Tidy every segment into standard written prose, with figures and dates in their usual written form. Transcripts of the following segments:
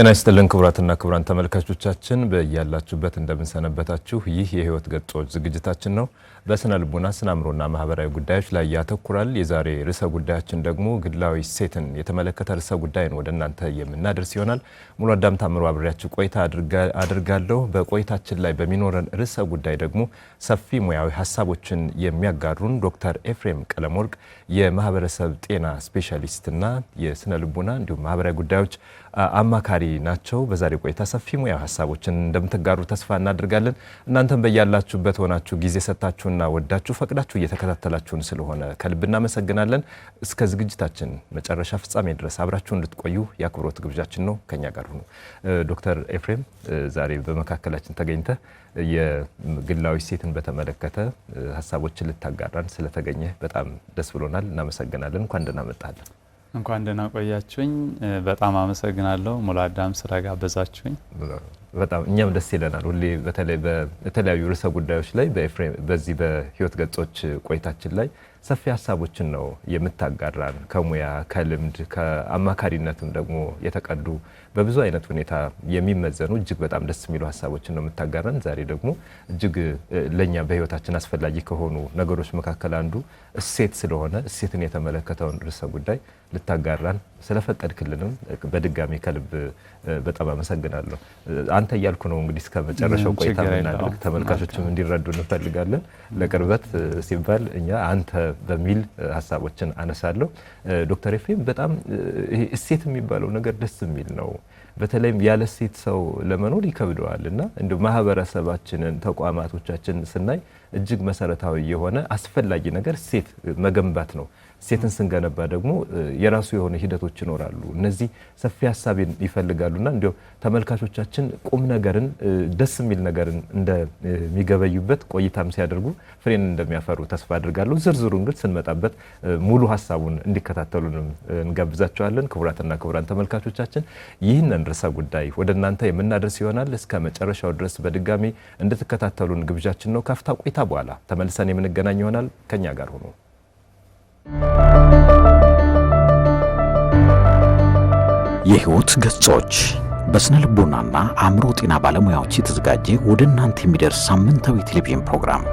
ጤና ይስጥልን ክቡራትና ክቡራን ተመልካቾቻችን በእያላችሁበት እንደምንሰነበታችሁ። ይህ የህይወት ገጾች ዝግጅታችን ነው። በስነ ልቦና ስነ አእምሮና ማህበራዊ ጉዳዮች ላይ ያተኩራል። የዛሬ ርዕሰ ጉዳያችን ደግሞ ግላዊ እሴትን የተመለከተ ርዕሰ ጉዳይን ወደ እናንተ የምናደርስ ይሆናል። ሙሉ አዳም ታምሩ አብሬያችሁ ቆይታ አድርጋለሁ። በቆይታችን ላይ በሚኖረን ርዕሰ ጉዳይ ደግሞ ሰፊ ሙያዊ ሀሳቦችን የሚያጋሩን ዶክተር ኤፍሬም ቀለመወርቅ የማህበረሰብ ጤና ስፔሻሊስትና የስነ ልቦና እንዲሁም ማህበራዊ ጉዳዮች አማካሪ ናቸው። በዛሬ ቆይታ ሰፊ ሙያዊ ሀሳቦችን እንደምትጋሩ ተስፋ እናደርጋለን። እናንተም በያላችሁበት ሆናችሁ ጊዜ ሰጣችሁና ወዳችሁ ፈቅዳችሁ እየተከታተላችሁን ስለሆነ ከልብ እናመሰግናለን። እስከ ዝግጅታችን መጨረሻ ፍጻሜ ድረስ አብራችሁ እንድትቆዩ የአክብሮት ግብዣችን ነው። ከኛ ጋር ሁኑ። ዶክተር ኤፍሬም ዛሬ በመካከላችን ተገኝተ የግላዊ እሴትን በተመለከተ ሀሳቦችን ልታጋራን ስለተገኘ በጣም ደስ ብሎናል። እናመሰግናለን። እንኳን ደህና መጣህ። እንኳን ደህና ቆያችሁኝ። በጣም አመሰግናለሁ ሙሉ አዳም ስለጋበዛችሁኝ። በጣም እኛም ደስ ይለናል። ሁሌ በተለይ በተለያዩ ርዕሰ ጉዳዮች ላይ በዚህ በህይወት ገጾች ቆይታችን ላይ ሰፊ ሀሳቦችን ነው የምታጋራን። ከሙያ ከልምድ ከአማካሪነትም ደግሞ የተቀዱ በብዙ አይነት ሁኔታ የሚመዘኑ እጅግ በጣም ደስ የሚሉ ሀሳቦችን ነው የምታጋራን። ዛሬ ደግሞ እጅግ ለኛ በህይወታችን አስፈላጊ ከሆኑ ነገሮች መካከል አንዱ እሴት ስለሆነ እሴትን የተመለከተውን ርዕሰ ጉዳይ ልታጋራን ስለፈቀድክልንም በድጋሚ ከልብ በጣም አመሰግናለሁ። አንተ እያልኩ ነው እንግዲህ እስከ መጨረሻው ቆይታ እናድርግ። ተመልካቾችም እንዲረዱ እንፈልጋለን። ለቅርበት ሲባል እኛ አንተ በሚል ሀሳቦችን አነሳለሁ። ዶክተር ኤፍሬም በጣም እሴት የሚባለው ነገር ደስ የሚል ነው። በተለይም ያለ እሴት ሰው ለመኖር ይከብደዋል እና እንደ ማህበረሰባችንን ተቋማቶቻችን ስናይ እጅግ መሰረታዊ የሆነ አስፈላጊ ነገር እሴት መገንባት ነው። እሴትን ስንገነባ ደግሞ የራሱ የሆነ ሂደቶች ይኖራሉ። እነዚህ ሰፊ ሀሳብ ይፈልጋሉና እንዲሁ ተመልካቾቻችን ቁም ነገርን ደስ የሚል ነገርን እንደሚገበዩበት ቆይታም ሲያደርጉ ፍሬን እንደሚያፈሩ ተስፋ አድርጋለሁ። ዝርዝሩን ግን ስንመጣበት ሙሉ ሀሳቡን እንዲከታተሉንም እንጋብዛቸዋለን። ክቡራትና ክቡራን ተመልካቾቻችን ይህንን ርዕሰ ጉዳይ ወደ እናንተ የምናደርስ ይሆናል። እስከ መጨረሻው ድረስ በድጋሚ እንድትከታተሉን ግብዣችን ነው። ካፍታ ቆይታ በኋላ ተመልሰን የምንገናኝ ይሆናል። ከኛ ጋር ሆኖ የህይወት ገጾች በስነ ልቦናና አእምሮ ጤና ባለሙያዎች የተዘጋጀ ወደ እናንተ የሚደርስ ሳምንታዊ ቴሌቪዥን ፕሮግራም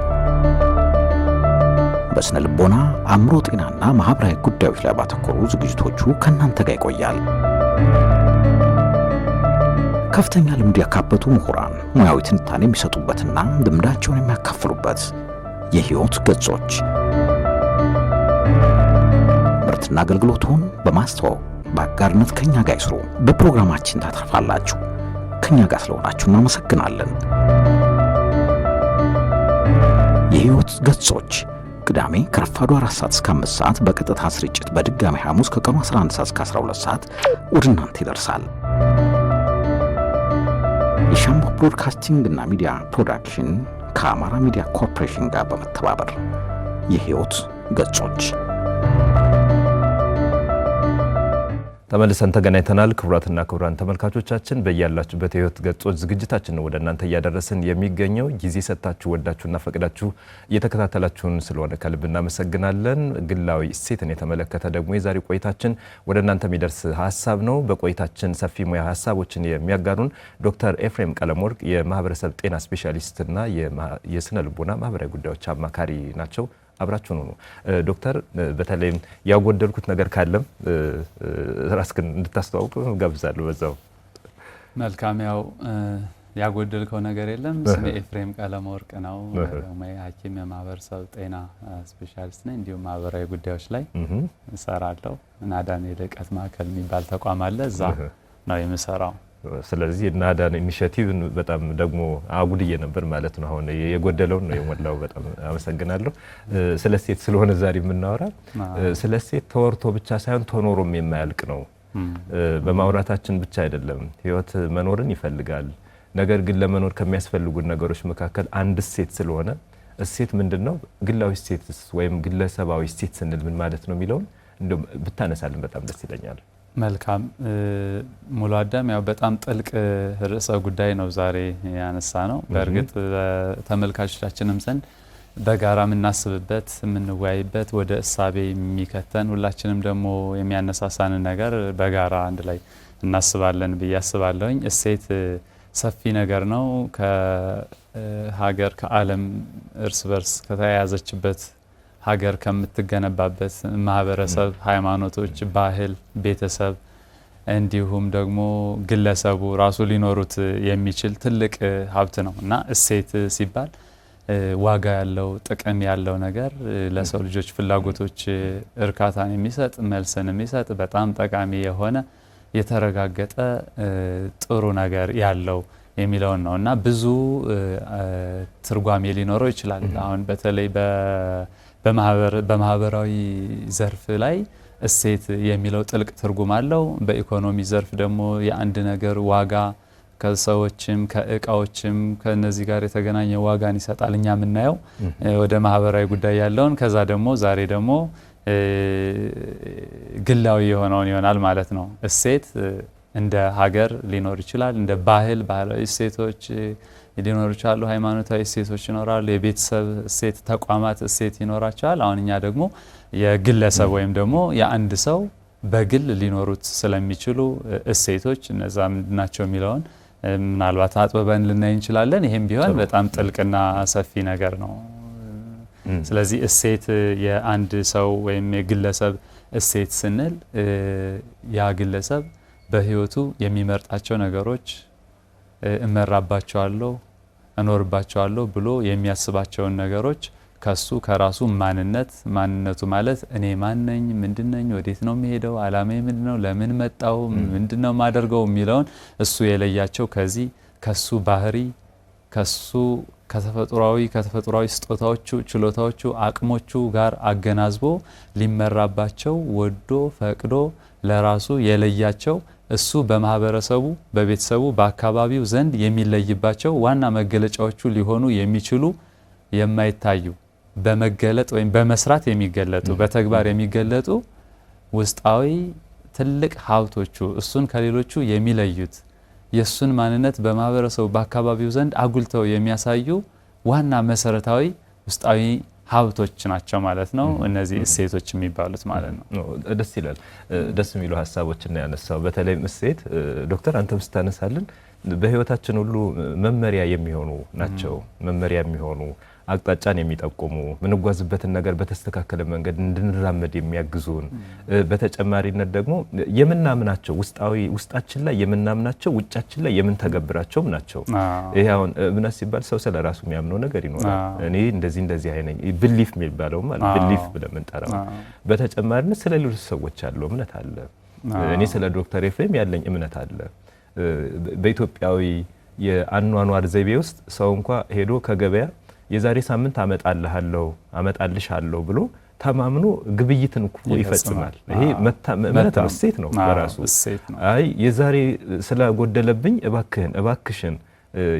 በስነ ልቦና አእምሮ ጤናና ማህበራዊ ጉዳዮች ላይ ባተኮሩ ዝግጅቶቹ ከእናንተ ጋር ይቆያል። ከፍተኛ ልምድ ያካበቱ ምሁራን ሙያዊ ትንታኔ የሚሰጡበትና ልምዳቸውን የሚያካፍሉበት የህይወት ገጾች ምርትና አገልግሎቱን በማስተዋወቅ በአጋርነት ከኛ ጋር ይስሩ። በፕሮግራማችን ታተርፋላችሁ። ከኛ ጋር ስለሆናችሁ እናመሰግናለን። የህይወት ገጾች ቅዳሜ ከረፋዱ 4 ሰዓት እስከ 5 ሰዓት በቀጥታ ስርጭት፣ በድጋሚ ሐሙስ ከቀኑ 11 ሰዓት እስከ 12 ሰዓት ወደ እናንተ ይደርሳል። የሻምቦ ብሮድካስቲንግ እና ሚዲያ ፕሮዳክሽን ከአማራ ሚዲያ ኮርፖሬሽን ጋር በመተባበር የህይወት ገጾች ተመልሰን ተገናኝተናል። ክቡራትና ክቡራን ተመልካቾቻችን በእያላችሁበት የህይወት ገጾች ዝግጅታችን ነው ወደ እናንተ እያደረስን የሚገኘው። ጊዜ ሰጣችሁ ወዳችሁና ፈቅዳችሁ እየተከታተላችሁን ስለሆነ ከልብ እናመሰግናለን። ግላዊ እሴትን የተመለከተ ደግሞ የዛሬ ቆይታችን ወደ እናንተ የሚደርስ ሀሳብ ነው። በቆይታችን ሰፊ ሙያ ሀሳቦችን የሚያጋሩን ዶክተር ኤፍሬም ቀለመወርቅ የማህበረሰብ ጤና ስፔሻሊስትና የስነ ልቦና ማህበራዊ ጉዳዮች አማካሪ ናቸው። አብራችሁ ነው። ዶክተር በተለይም ያጎደልኩት ነገር ካለም ራስክን እንድታስተዋውቁ ጋብዛለሁ። በዛው መልካም። ያጎደልከው ነገር የለም። ስሜ ኤፍሬም ቀለመወርቅ ነው። ሐኪም የማህበረሰብ ጤና ስፔሻሊስት ነኝ። እንዲሁም ማህበራዊ ጉዳዮች ላይ እሰራለሁ። ናዳን የልቀት ማዕከል የሚባል ተቋም አለ። እዛ ነው የምሰራው። ስለዚህ ናዳን ኢኒሺዬቲቭን በጣም ደግሞ አጉድዬ ነበር ማለት ነው። አሁን የጎደለውን ነው የሞላው። በጣም አመሰግናለሁ። ስለ እሴት ስለሆነ ዛሬ የምናወራ ስለ እሴት ተወርቶ ብቻ ሳይሆን ተኖሮም የማያልቅ ነው። በማውራታችን ብቻ አይደለም። ህይወት መኖርን ይፈልጋል። ነገር ግን ለመኖር ከሚያስፈልጉን ነገሮች መካከል አንድ እሴት ስለሆነ እሴት ምንድነው? ግላዊ እሴት ወይም ግለሰባዊ እሴት ስንል ምን ማለት ነው የሚለውን እንደው ብታነሳልን በጣም ደስ ይለኛል። መልካም ሙሉ አዳም፣ በጣም ጥልቅ ርዕሰ ጉዳይ ነው ዛሬ ያነሳ ነው። በእርግጥ ተመልካቾቻችንም ዘንድ በጋራ የምናስብበት የምንወያይበት ወደ እሳቤ የሚከተን ሁላችንም ደግሞ የሚያነሳሳን ነገር በጋራ አንድ ላይ እናስባለን ብዬ አስባለሁኝ። እሴት ሰፊ ነገር ነው። ከሀገር ከዓለም እርስ በርስ ከተያያዘችበት ሀገር ከምትገነባበት ማህበረሰብ፣ ሃይማኖቶች፣ ባህል፣ ቤተሰብ እንዲሁም ደግሞ ግለሰቡ ራሱ ሊኖሩት የሚችል ትልቅ ሀብት ነው እና እሴት ሲባል ዋጋ ያለው ጥቅም ያለው ነገር ለሰው ልጆች ፍላጎቶች እርካታን የሚሰጥ መልስን የሚሰጥ በጣም ጠቃሚ የሆነ የተረጋገጠ ጥሩ ነገር ያለው የሚለውን ነው እና ብዙ ትርጓሜ ሊኖረው ይችላል። አሁን በተለይ በማህበራዊ ዘርፍ ላይ እሴት የሚለው ጥልቅ ትርጉም አለው። በኢኮኖሚ ዘርፍ ደግሞ የአንድ ነገር ዋጋ ከሰዎችም ከእቃዎችም ከነዚህ ጋር የተገናኘ ዋጋን ይሰጣል። እኛ የምናየው ወደ ማህበራዊ ጉዳይ ያለውን ከዛ ደግሞ ዛሬ ደግሞ ግላዊ የሆነውን ይሆናል ማለት ነው። እሴት እንደ ሀገር ሊኖር ይችላል። እንደ ባህላዊ እሴቶች ሊኖሩ ይችላሉ። ሃይማኖታዊ እሴቶች ይኖራሉ። የቤተሰብ እሴት፣ ተቋማት እሴት ይኖራቸዋል። አሁን እኛ ደግሞ የግለሰብ ወይም ደግሞ የአንድ ሰው በግል ሊኖሩት ስለሚችሉ እሴቶች እነዛ ምንድናቸው የሚለውን ምናልባት አጥበበን ልናይ እንችላለን። ይሄም ቢሆን በጣም ጥልቅና ሰፊ ነገር ነው። ስለዚህ እሴት የአንድ ሰው ወይም የግለሰብ እሴት ስንል ያ ግለሰብ በህይወቱ የሚመርጣቸው ነገሮች እመራባቸዋለሁ፣ እኖርባቸዋለሁ ብሎ የሚያስባቸውን ነገሮች ከሱ ከራሱ ማንነቱ ማለት እኔ ማነኝ፣ ምንድነኝ፣ ወዴት ነው የሚሄደው፣ አላማዬ ምንድነው፣ ለምን መጣው፣ ምንድነው ማደርገው የሚለውን እሱ የለያቸው ከሱ ባህሪ ከሱ ከተፈጥሯዊ ስጦታዎቹ፣ ችሎታዎቹ፣ አቅሞቹ ጋር አገናዝቦ ሊመራባቸው ወዶ ፈቅዶ ለራሱ የለያቸው እሱ በማህበረሰቡ፣ በቤተሰቡ፣ በአካባቢው ዘንድ የሚለይባቸው ዋና መገለጫዎቹ ሊሆኑ የሚችሉ የማይታዩ በመገለጥ ወይም በመስራት የሚገለጡ በተግባር የሚገለጡ ውስጣዊ ትልቅ ሀብቶቹ እሱን ከሌሎቹ የሚለዩት የሱን ማንነት በማህበረሰቡ በአካባቢው ዘንድ አጉልተው የሚያሳዩ ዋና መሰረታዊ ውስጣዊ ሀብቶች ናቸው ማለት ነው። እነዚህ እሴቶች የሚባሉት ማለት ነው። ደስ ይላል። ደስ የሚሉ ሀሳቦችን ያነሳው በተለይ እሴት ዶክተር አንተም ስታነሳልን በህይወታችን ሁሉ መመሪያ የሚሆኑ ናቸው። መመሪያ የሚሆኑ አቅጣጫን የሚጠቁሙ ምንጓዝበትን ነገር በተስተካከለ መንገድ እንድንራመድ የሚያግዙን በተጨማሪነት ደግሞ የምናምናቸው ውስጣችን ላይ የምናምናቸው ውጫችን ላይ የምንተገብራቸው ናቸው። ይሄ አሁን እምነት ሲባል ሰው ስለራሱ የሚያምነው ነገር ይኖራል። እኔ እንደዚህ አይነኝ ብሊፍ የሚባለው ማለት ብሊፍ ብለን የምንጠራው በተጨማሪነት ስለ ሌሎች ሰዎች ያለው እምነት አለ። እኔ ስለ ዶክተር ኤፍሬም ያለኝ እምነት አለ። በኢትዮጵያዊ የአኗኗር ዘይቤ ውስጥ ሰው እንኳ ሄዶ ከገበያ የዛሬ ሳምንት አመጣልሻለሁ ብሎ ተማምኖ ግብይትን ይፈጽማል። ይሄ እምነት ነው፣ እሴት ነው በራሱ። አይ የዛሬ ስለጎደለብኝ እባክሽን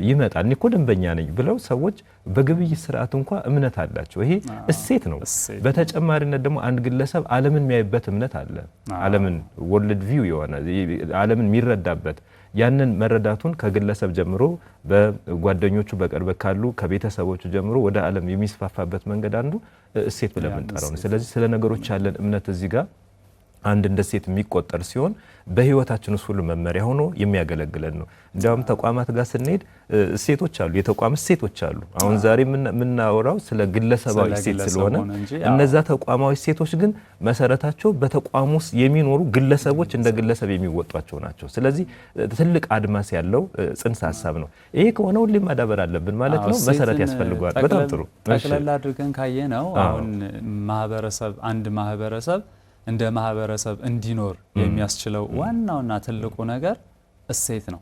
ይመጣል እኔ እኮ ደንበኛ ነኝ ብለው ሰዎች በግብይት ስርዓት እንኳ እምነት አላቸው። ይሄ እሴት ነው። በተጨማሪነት ደግሞ አንድ ግለሰብ ዓለምን የሚያይበት እምነት አለ። ዓለምን ወርልድ ቪው የሆነ ዓለምን የሚረዳበት ያንን መረዳቱን ከግለሰብ ጀምሮ በጓደኞቹ በቅርብ ካሉ ከቤተሰቦቹ ጀምሮ ወደ ዓለም የሚስፋፋበት መንገድ አንዱ እሴት ብለን የምንጠራው ነው። ስለዚህ ስለ ነገሮች ያለን እምነት እዚህ ጋር አንድ እንደ እሴት የሚቆጠር ሲሆን በህይወታችን ውስጥ ሁሉ መመሪያ ሆኖ የሚያገለግለን ነው። እንዲያውም ተቋማት ጋር ስንሄድ እሴቶች አሉ፣ የተቋም እሴቶች አሉ። አሁን ዛሬ የምናወራው ስለ ግለሰባዊ እሴት ስለሆነ እነዛ ተቋማዊ እሴቶች ግን መሰረታቸው በተቋም ውስጥ የሚኖሩ ግለሰቦች እንደ ግለሰብ የሚወጧቸው ናቸው። ስለዚህ ትልቅ አድማስ ያለው ጽንሰ ሀሳብ ነው። ይሄ ከሆነ ሁሌም ማዳበር አለብን ማለት ነው። መሰረት ያስፈልገዋል። በጣም ጥሩ። ጠቅላላ አድርገን ካየነው አሁን አንድ ማህበረሰብ እንደ ማህበረሰብ እንዲኖር የሚያስችለው ዋናውና ትልቁ ነገር እሴት ነው።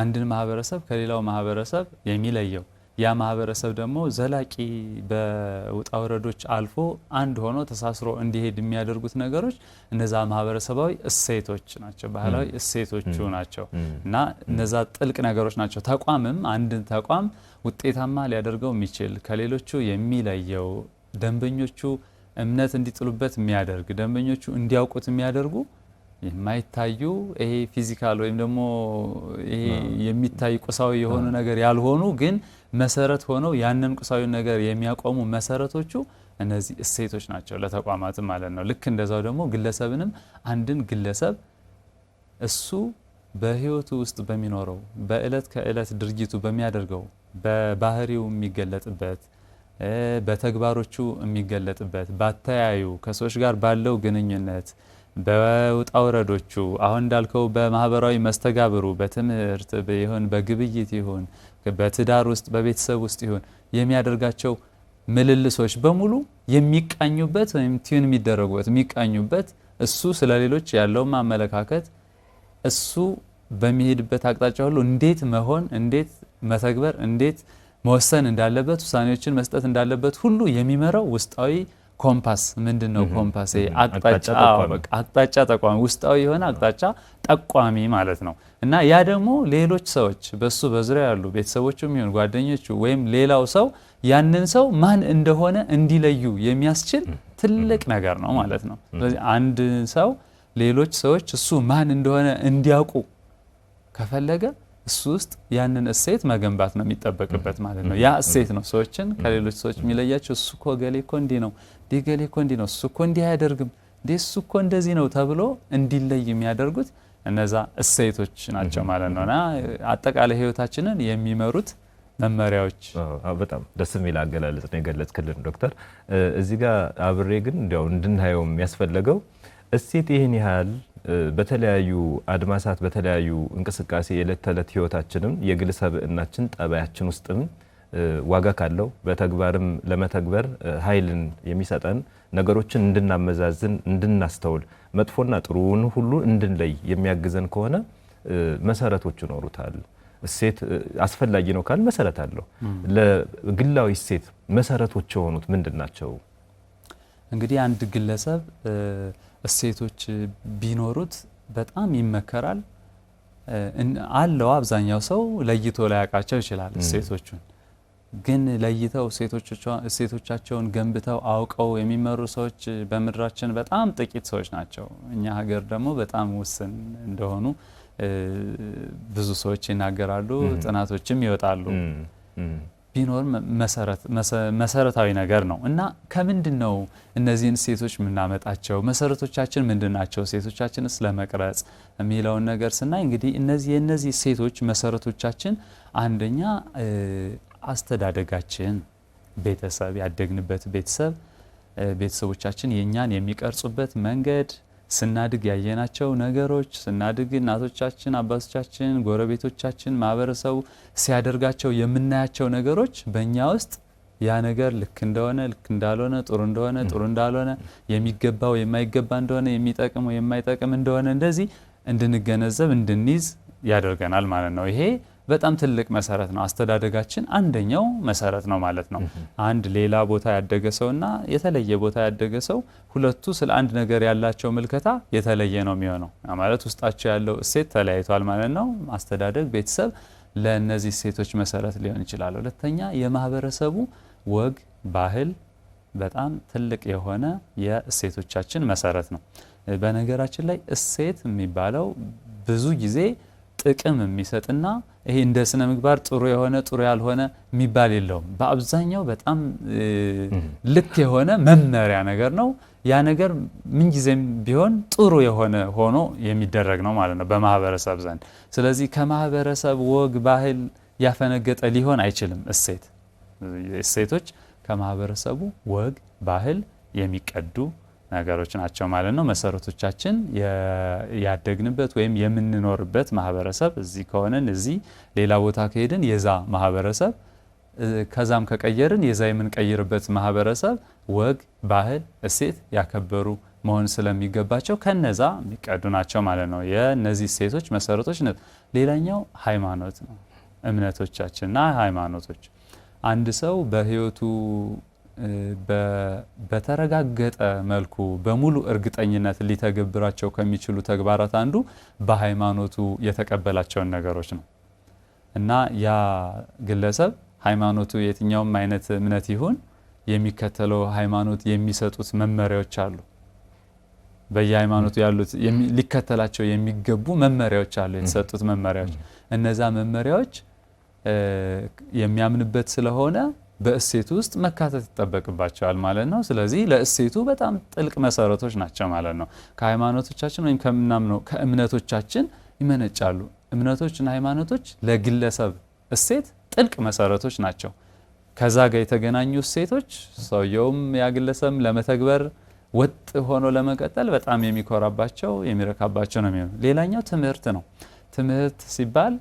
አንድን ማህበረሰብ ከሌላው ማህበረሰብ የሚለየው ያ ማህበረሰብ ደግሞ ዘላቂ በውጣ ወረዶች አልፎ አንድ ሆኖ ተሳስሮ እንዲሄድ የሚያደርጉት ነገሮች እነዛ ማህበረሰባዊ እሴቶች ናቸው፣ ባህላዊ እሴቶቹ ናቸው እና እነዛ ጥልቅ ነገሮች ናቸው። ተቋምም አንድን ተቋም ውጤታማ ሊያደርገው የሚችል ከሌሎቹ የሚለየው ደንበኞቹ እምነት እንዲጥሉበት የሚያደርግ ደንበኞቹ እንዲያውቁት የሚያደርጉ የማይታዩ ይሄ ፊዚካል ወይም ደግሞ ይሄ የሚታይ ቁሳዊ የሆኑ ነገር ያልሆኑ ግን መሰረት ሆነው ያንን ቁሳዊ ነገር የሚያቆሙ መሰረቶቹ እነዚህ እሴቶች ናቸው ለተቋማት ማለት ነው። ልክ እንደዛው ደግሞ ግለሰብንም አንድን ግለሰብ እሱ በህይወቱ ውስጥ በሚኖረው በእለት ከእለት ድርጊቱ በሚያደርገው በባህሪው የሚገለጥበት በተግባሮቹ የሚገለጥበት ባታያዩ ከሰዎች ጋር ባለው ግንኙነት በውጣውረዶቹ አሁን እንዳልከው በማህበራዊ መስተጋብሩ በትምህርት ይሁን በግብይት ይሁን በትዳር ውስጥ በቤተሰብ ውስጥ ይሁን የሚያደርጋቸው ምልልሶች በሙሉ የሚቃኙበት ወይም ቲዩን የሚደረጉበት የሚቃኙበት እሱ ስለሌሎች ያለው ማመለካከት እሱ በሚሄድበት አቅጣጫ ሁሉ እንዴት መሆን እንዴት መተግበር እንዴት መወሰን እንዳለበት ውሳኔዎችን መስጠት እንዳለበት ሁሉ የሚመራው ውስጣዊ ኮምፓስ ምንድነው ኮምፓስ አቅጣጫ ጠቋሚ ውስጣዊ የሆነ አቅጣጫ ጠቋሚ ማለት ነው እና ያ ደግሞ ሌሎች ሰዎች በሱ በዙሪያ ያሉ ቤተሰቦቹም ይሁን ጓደኞቹ ወይም ሌላው ሰው ያንን ሰው ማን እንደሆነ እንዲለዩ የሚያስችል ትልቅ ነገር ነው ማለት ነው ስለዚህ አንድ ሰው ሌሎች ሰዎች እሱ ማን እንደሆነ እንዲያውቁ ከፈለገ እሱ ውስጥ ያንን እሴት መገንባት ነው የሚጠበቅበት ማለት ነው ያ እሴት ነው ሰዎችን ከሌሎች ሰዎች የሚለያቸው እሱ እኮ ገሌ እኮ እንዲህ ነው ዲገሌ እኮ እንዲህ ነው እሱ እኮ እንዲህ አያደርግም እሱ እኮ እንደዚህ ነው ተብሎ እንዲለይ የሚያደርጉት እነዛ እሴቶች ናቸው ማለት ነውና አጠቃላይ ህይወታችንን የሚመሩት መመሪያዎች በጣም ደስ የሚል አገላለጽ ነው የገለጽክልን ዶክተር እዚህ ጋር አብሬ ግን እንዲያው እንድናየው የሚያስፈልገው እሴት ይሄን ያህል በተለያዩ አድማሳት በተለያዩ እንቅስቃሴ የዕለት ተዕለት ህይወታችንም የግል ሰብዕናችን ጠባያችን ውስጥም ዋጋ ካለው በተግባርም ለመተግበር ኃይልን የሚሰጠን ነገሮችን እንድናመዛዝን እንድናስተውል መጥፎና ጥሩውን ሁሉ እንድንለይ የሚያግዘን ከሆነ መሰረቶች ይኖሩታል እሴት አስፈላጊ ነው ካል መሰረት አለው ለግላዊ እሴት መሰረቶች የሆኑት ምንድናቸው እንግዲህ አንድ ግለሰብ እሴቶች ቢኖሩት በጣም ይመከራል አለው አብዛኛው ሰው ለይቶ ላያቃቸው ይችላል እሴቶቹን ግን ለይተው እሴቶቻቸውን ገንብተው አውቀው የሚመሩ ሰዎች በምድራችን በጣም ጥቂት ሰዎች ናቸው እኛ ሀገር ደግሞ በጣም ውስን እንደሆኑ ብዙ ሰዎች ይናገራሉ ጥናቶችም ይወጣሉ ቢኖር መሰረታዊ ነገር ነው እና ከምንድነው እነዚህን እሴቶች ምናመጣቸው መሰረቶቻችን ምንድናቸው እሴቶቻችንስ ለመቅረጽ የሚለውን ነገር ስናይ እንግዲህ እነዚህ እሴቶች መሰረቶቻችን አንደኛ አስተዳደጋችን ቤተሰብ ያደግንበት ቤተሰቦቻችን የኛን የሚቀርጹበት መንገድ ስናድግ ያየናቸው ነገሮች ስናድግ እናቶቻችን አባቶቻችን ጎረቤቶቻችን ማህበረሰቡ ሲያደርጋቸው የምናያቸው ነገሮች በእኛ ውስጥ ያ ነገር ልክ እንደሆነ ልክ እንዳልሆነ ጥሩ እንደሆነ ጥሩ እንዳልሆነ የሚገባው የማይገባ እንደሆነ የሚጠቅም የማይጠቅም እንደሆነ እንደዚህ እንድንገነዘብ እንድንይዝ ያደርገናል ማለት ነው ይሄ በጣም ትልቅ መሰረት ነው አስተዳደጋችን አንደኛው መሰረት ነው ማለት ነው አንድ ሌላ ቦታ ያደገ ሰውና የተለየ ቦታ ያደገ ሰው ሁለቱ ስለ አንድ ነገር ያላቸው ምልከታ የተለየ ነው የሚሆነው ማለት ውስጣቸው ያለው እሴት ተለያይቷል ማለት ነው አስተዳደግ ቤተሰብ ለነዚህ እሴቶች መሰረት ሊሆን ይችላል ሁለተኛ የማህበረሰቡ ወግ ባህል በጣም ትልቅ የሆነ የእሴቶቻችን መሰረት ነው በነገራችን ላይ እሴት የሚባለው ብዙ ጊዜ ጥቅም የሚሰጥና ይሄ እንደ ስነ ምግባር ጥሩ የሆነ ጥሩ ያልሆነ የሚባል የለውም በአብዛኛው በጣም ልክ የሆነ መመሪያ ነገር ነው ያ ነገር ምን ጊዜም ቢሆን ጥሩ የሆነ ሆኖ የሚደረግ ነው ማለት ነው በማህበረሰብ ዘንድ ስለዚህ ከማህበረሰብ ወግ ባህል ያፈነገጠ ሊሆን አይችልም እሴቶች ከማህበረሰቡ ወግ ባህል የሚቀዱ ነገሮች ናቸው ማለት ነው መሰረቶቻችን ያደግንበት ወይም የምንኖርበት ማህበረሰብ እዚህ ከሆነን እዚህ ሌላ ቦታ ከሄድን የዛ ማህበረሰብ ከዛም ከቀየርን የዛ የምንቀይርበት ማህበረሰብ ወግ ባህል እሴት ያከበሩ መሆን ስለሚገባቸው ከነዛ የሚቀዱ ናቸው ማለት ነው የነዚህ እሴቶች መሰረቶች ሌላኛው ሃይማኖት ነው እምነቶቻችንና ሃይማኖቶች አንድ ሰው በህይወቱ በተረጋገጠ መልኩ በሙሉ እርግጠኝነት ሊተገብራቸው ከሚችሉ ተግባራት አንዱ በሃይማኖቱ የተቀበላቸውን ነገሮች ነው እና ያ ግለሰብ ሃይማኖቱ የትኛውም አይነት እምነት ይሁን የሚከተለው ሃይማኖት የሚሰጡት መመሪያዎች አሉ በየሃይማኖቱ ያሉት ሊከተላቸው የሚገቡ መመሪያዎች አሉ የተሰጡት መመሪያዎች እነዛ መመሪያዎች የሚያምንበት ስለሆነ በእሴቱ ውስጥ መካተት ይጠበቅባቸዋል ማለት ነው። ስለዚህ ለእሴቱ በጣም ጥልቅ መሰረቶች ናቸው ማለት ነው። ከሃይማኖቶቻችን ወይም ከምናምነው ከእምነቶቻችን ይመነጫሉ። እምነቶችና ሃይማኖቶች ለግለሰብ እሴት ጥልቅ መሰረቶች ናቸው። ከዛ ጋር የተገናኙ እሴቶች ሰውየውም ያግለሰብም ለመተግበር ወጥ ሆኖ ለመቀጠል በጣም የሚኮራባቸው የሚረካባቸው ነው የሚሆነው። ሌላኛው ትምህርት ነው። ትምህርት ሲባል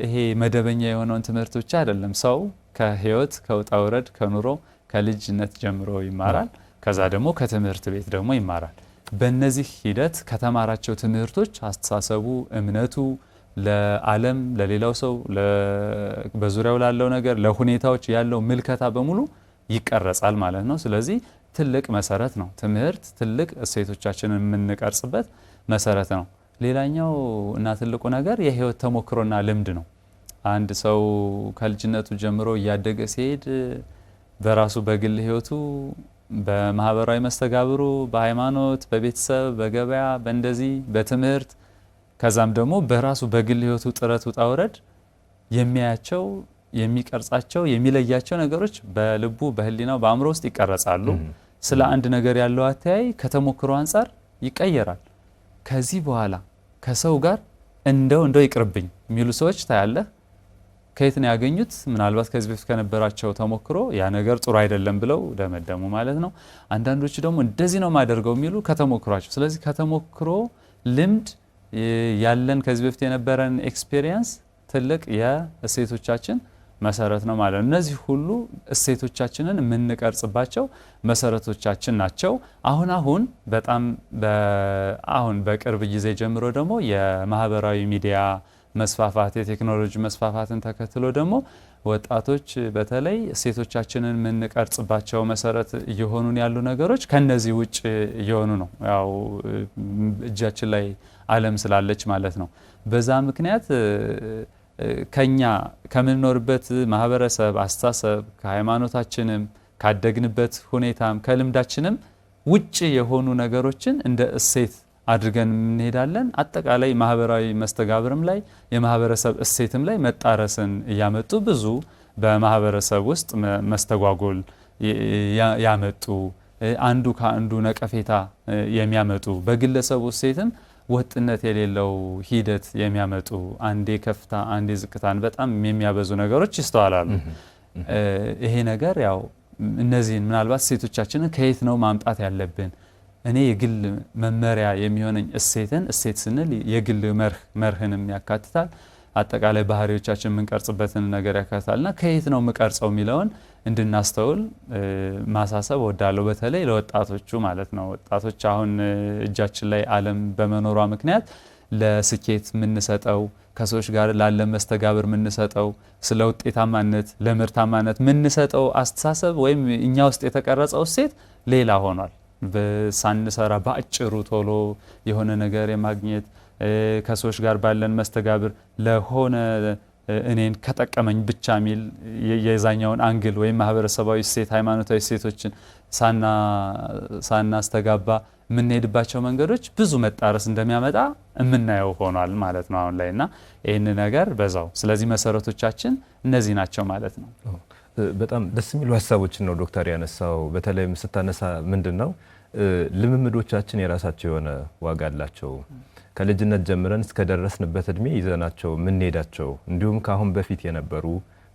ይሄ መደበኛ የሆነውን ትምህርት ብቻ አይደለም። ሰው ከህይወት ከውጣ ውረድ ከኑሮ ከልጅነት ጀምሮ ይማራል። ከዛ ደግሞ ከትምህርት ቤት ደግሞ ይማራል። በእነዚህ ሂደት ከተማራቸው ትምህርቶች አስተሳሰቡ፣ እምነቱ ለዓለም ለሌላው ሰው በዙሪያው ላለው ነገር ለሁኔታዎች ያለው ምልከታ በሙሉ ይቀረጻል ማለት ነው። ስለዚህ ትልቅ መሰረት ነው ትምህርት። ትልቅ እሴቶቻችንን የምንቀርጽበት መሰረት ነው። ሌላኛው እና ትልቁ ነገር የህይወት ተሞክሮና ልምድ ነው። አንድ ሰው ከልጅነቱ ጀምሮ እያደገ ሲሄድ በራሱ በግል ህይወቱ፣ በማህበራዊ መስተጋብሩ፣ በሃይማኖት፣ በቤተሰብ፣ በገበያ፣ በእንደዚህ በትምህርት ከዛም ደግሞ በራሱ በግል ህይወቱ ጥረት ውጣ ውረድ የሚያያቸው የሚቀርጻቸው የሚለያቸው ነገሮች በልቡ በህሊናው በአእምሮ ውስጥ ይቀረጻሉ። ስለ አንድ ነገር ያለው አተያይ ከተሞክሮ አንጻር ይቀየራል። ከዚህ በኋላ ከሰው ጋር እንደው ይቅርብኝ የሚሉ ሰዎች ታያለህ። ከየት ነው ያገኙት? ምናልባት ከዚህ በፊት ከነበራቸው ተሞክሮ ያ ነገር ጥሩ አይደለም ብለው ደመደሙ ማለት ነው። አንዳንዶቹ ደግሞ እንደዚህ ነው ማደርገው የሚሉ ከተሞክሯቸው። ስለዚህ ከተሞክሮ ልምድ ያለን ከዚህ በፊት የነበረን ኤክስፔሪየንስ ትልቅ የእሴቶቻችን መሰረት ነው ማለት ነው። እነዚህ ሁሉ እሴቶቻችንን የምንቀርጽባቸው መሰረቶቻችን ናቸው። አሁን በጣም አሁን በቅርብ ጊዜ ጀምሮ ደግሞ የማህበራዊ ሚዲያ መስፋፋት የቴክኖሎጂ መስፋፋትን ተከትሎ ደግሞ ወጣቶች በተለይ እሴቶቻችንን የምንቀርጽባቸው መሰረት እየሆኑን ያሉ ነገሮች ከነዚህ ውጭ እየሆኑ ነው። ያው እጃችን ላይ ዓለም ስላለች ማለት ነው። በዛ ምክንያት ከኛ ከምንኖርበት ማህበረሰብ አስተሳሰብ ከሃይማኖታችንም ካደግንበት ሁኔታም ከልምዳችንም ውጭ የሆኑ ነገሮችን እንደ እሴት አድርገን እንሄዳለን። አጠቃላይ ማህበራዊ መስተጋብርም ላይ የማህበረሰብ እሴትም ላይ መጣረስን እያመጡ ብዙ በማህበረሰብ ውስጥ መስተጓጎል ያመጡ አንዱ ከአንዱ ነቀፌታ የሚያመጡ በግለሰቡ እሴትም ወጥነት የሌለው ሂደት የሚያመጡ አንዴ ከፍታ አንዴ ዝቅታን በጣም የሚያበዙ ነገሮች ይስተዋላሉ። ይሄ ነገር ያው እነዚህን ምናልባት እሴቶቻችንን ከየት ነው ማምጣት ያለብን? እኔ የግል መመሪያ የሚሆነኝ እሴት ስንል የግል መርህንም ያካትታል። አጠቃላይ ባህሪዎቻችን የምንቀርጽበትን ነገር ያካትታልና ከየት ነው የምቀርጸው የሚለውን እንድናስተውል ማሳሰብ ወዳለው በተለይ ለወጣቶቹ ማለት ነው። ወጣቶች አሁን እጃችን ላይ ዓለም በመኖሯ ምክንያት ለስኬት የምንሰጠው ከሰዎች ጋር ላለ መስተጋብር የምንሰጠው ስለ ውጤታማነት ለምርታማነት የምንሰጠው አስተሳሰብ ወይም እኛ ውስጥ የተቀረጸው እሴት ሌላ ሆኗል። ሳንሰራ በአጭሩ ቶሎ የሆነ ነገር የማግኘት ከሰዎች ጋር ባለን መስተጋብር ለሆነ እኔን ከጠቀመኝ ብቻ ሚል የዛኛውን አንግል ወይም ማህበረሰባዊ እሴት ሃይማኖታዊ እሴቶችን ሳናስተጋባ የምንሄድባቸው መንገዶች ብዙ መጣረስ እንደሚያመጣ የምናየው ሆኗል ማለት ነው አሁን ላይና ይህን ነገር በዛው። ስለዚህ መሰረቶቻችን እነዚህ ናቸው ማለት ነው። በጣም ደስ የሚሉ ሀሳቦችን ነው ዶክተር ያነሳው። በተለይም ስታነሳ ምንድነው ልምምዶቻችን የራሳቸው የሆነ ዋጋ አላቸው። ከልጅነት ጀምረን እስከ ደረስንበት እድሜ ይዘናቸው ምንሄዳቸው እንዲሁም ካሁን በፊት የነበሩ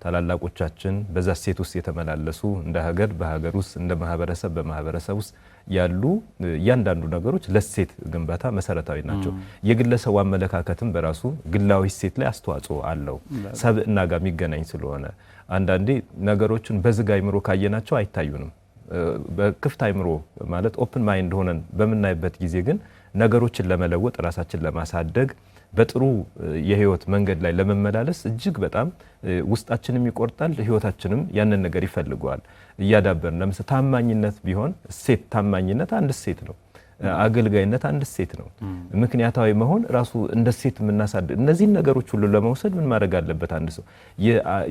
ታላላቆቻችን በዛ ሴት ውስጥ የተመላለሱ እንደ ሀገር በሀገር ውስጥ እንደ ማህበረሰብ በማህበረሰብ ውስጥ ያሉ እያንዳንዱ ነገሮች ለሴት ግንባታ መሰረታዊ ናቸው። የግለሰቡ አመለካከትም በራሱ ግላዊ ሴት ላይ አስተዋጽኦ አለው። ሰብእና ጋር የሚገናኝ ስለሆነ አንዳንዴ ነገሮችን በዝግ አይምሮ ካየናቸው አይታዩንም። በክፍት አይምሮ ማለት ኦፕን ማይንድ ሆነን በምናይበት ጊዜ ግን ነገሮችን ለመለወጥ ራሳችን ለማሳደግ በጥሩ የህይወት መንገድ ላይ ለመመላለስ እጅግ በጣም ውስጣችንም ይቆርጣል፣ ህይወታችንም ያንን ነገር ይፈልገዋል። እያዳበርን ለምሳሌ ታማኝነት ቢሆን ሴት ታማኝነት አንድ ሴት ነው። አገልጋይነት አንድ ሴት ነው። ምክንያታዊ መሆን ራሱ እንደ ሴት የምናሳድግ እነዚህን ነገሮች ሁሉ ለመውሰድ ምን ማድረግ አለበት? አንድ ሰው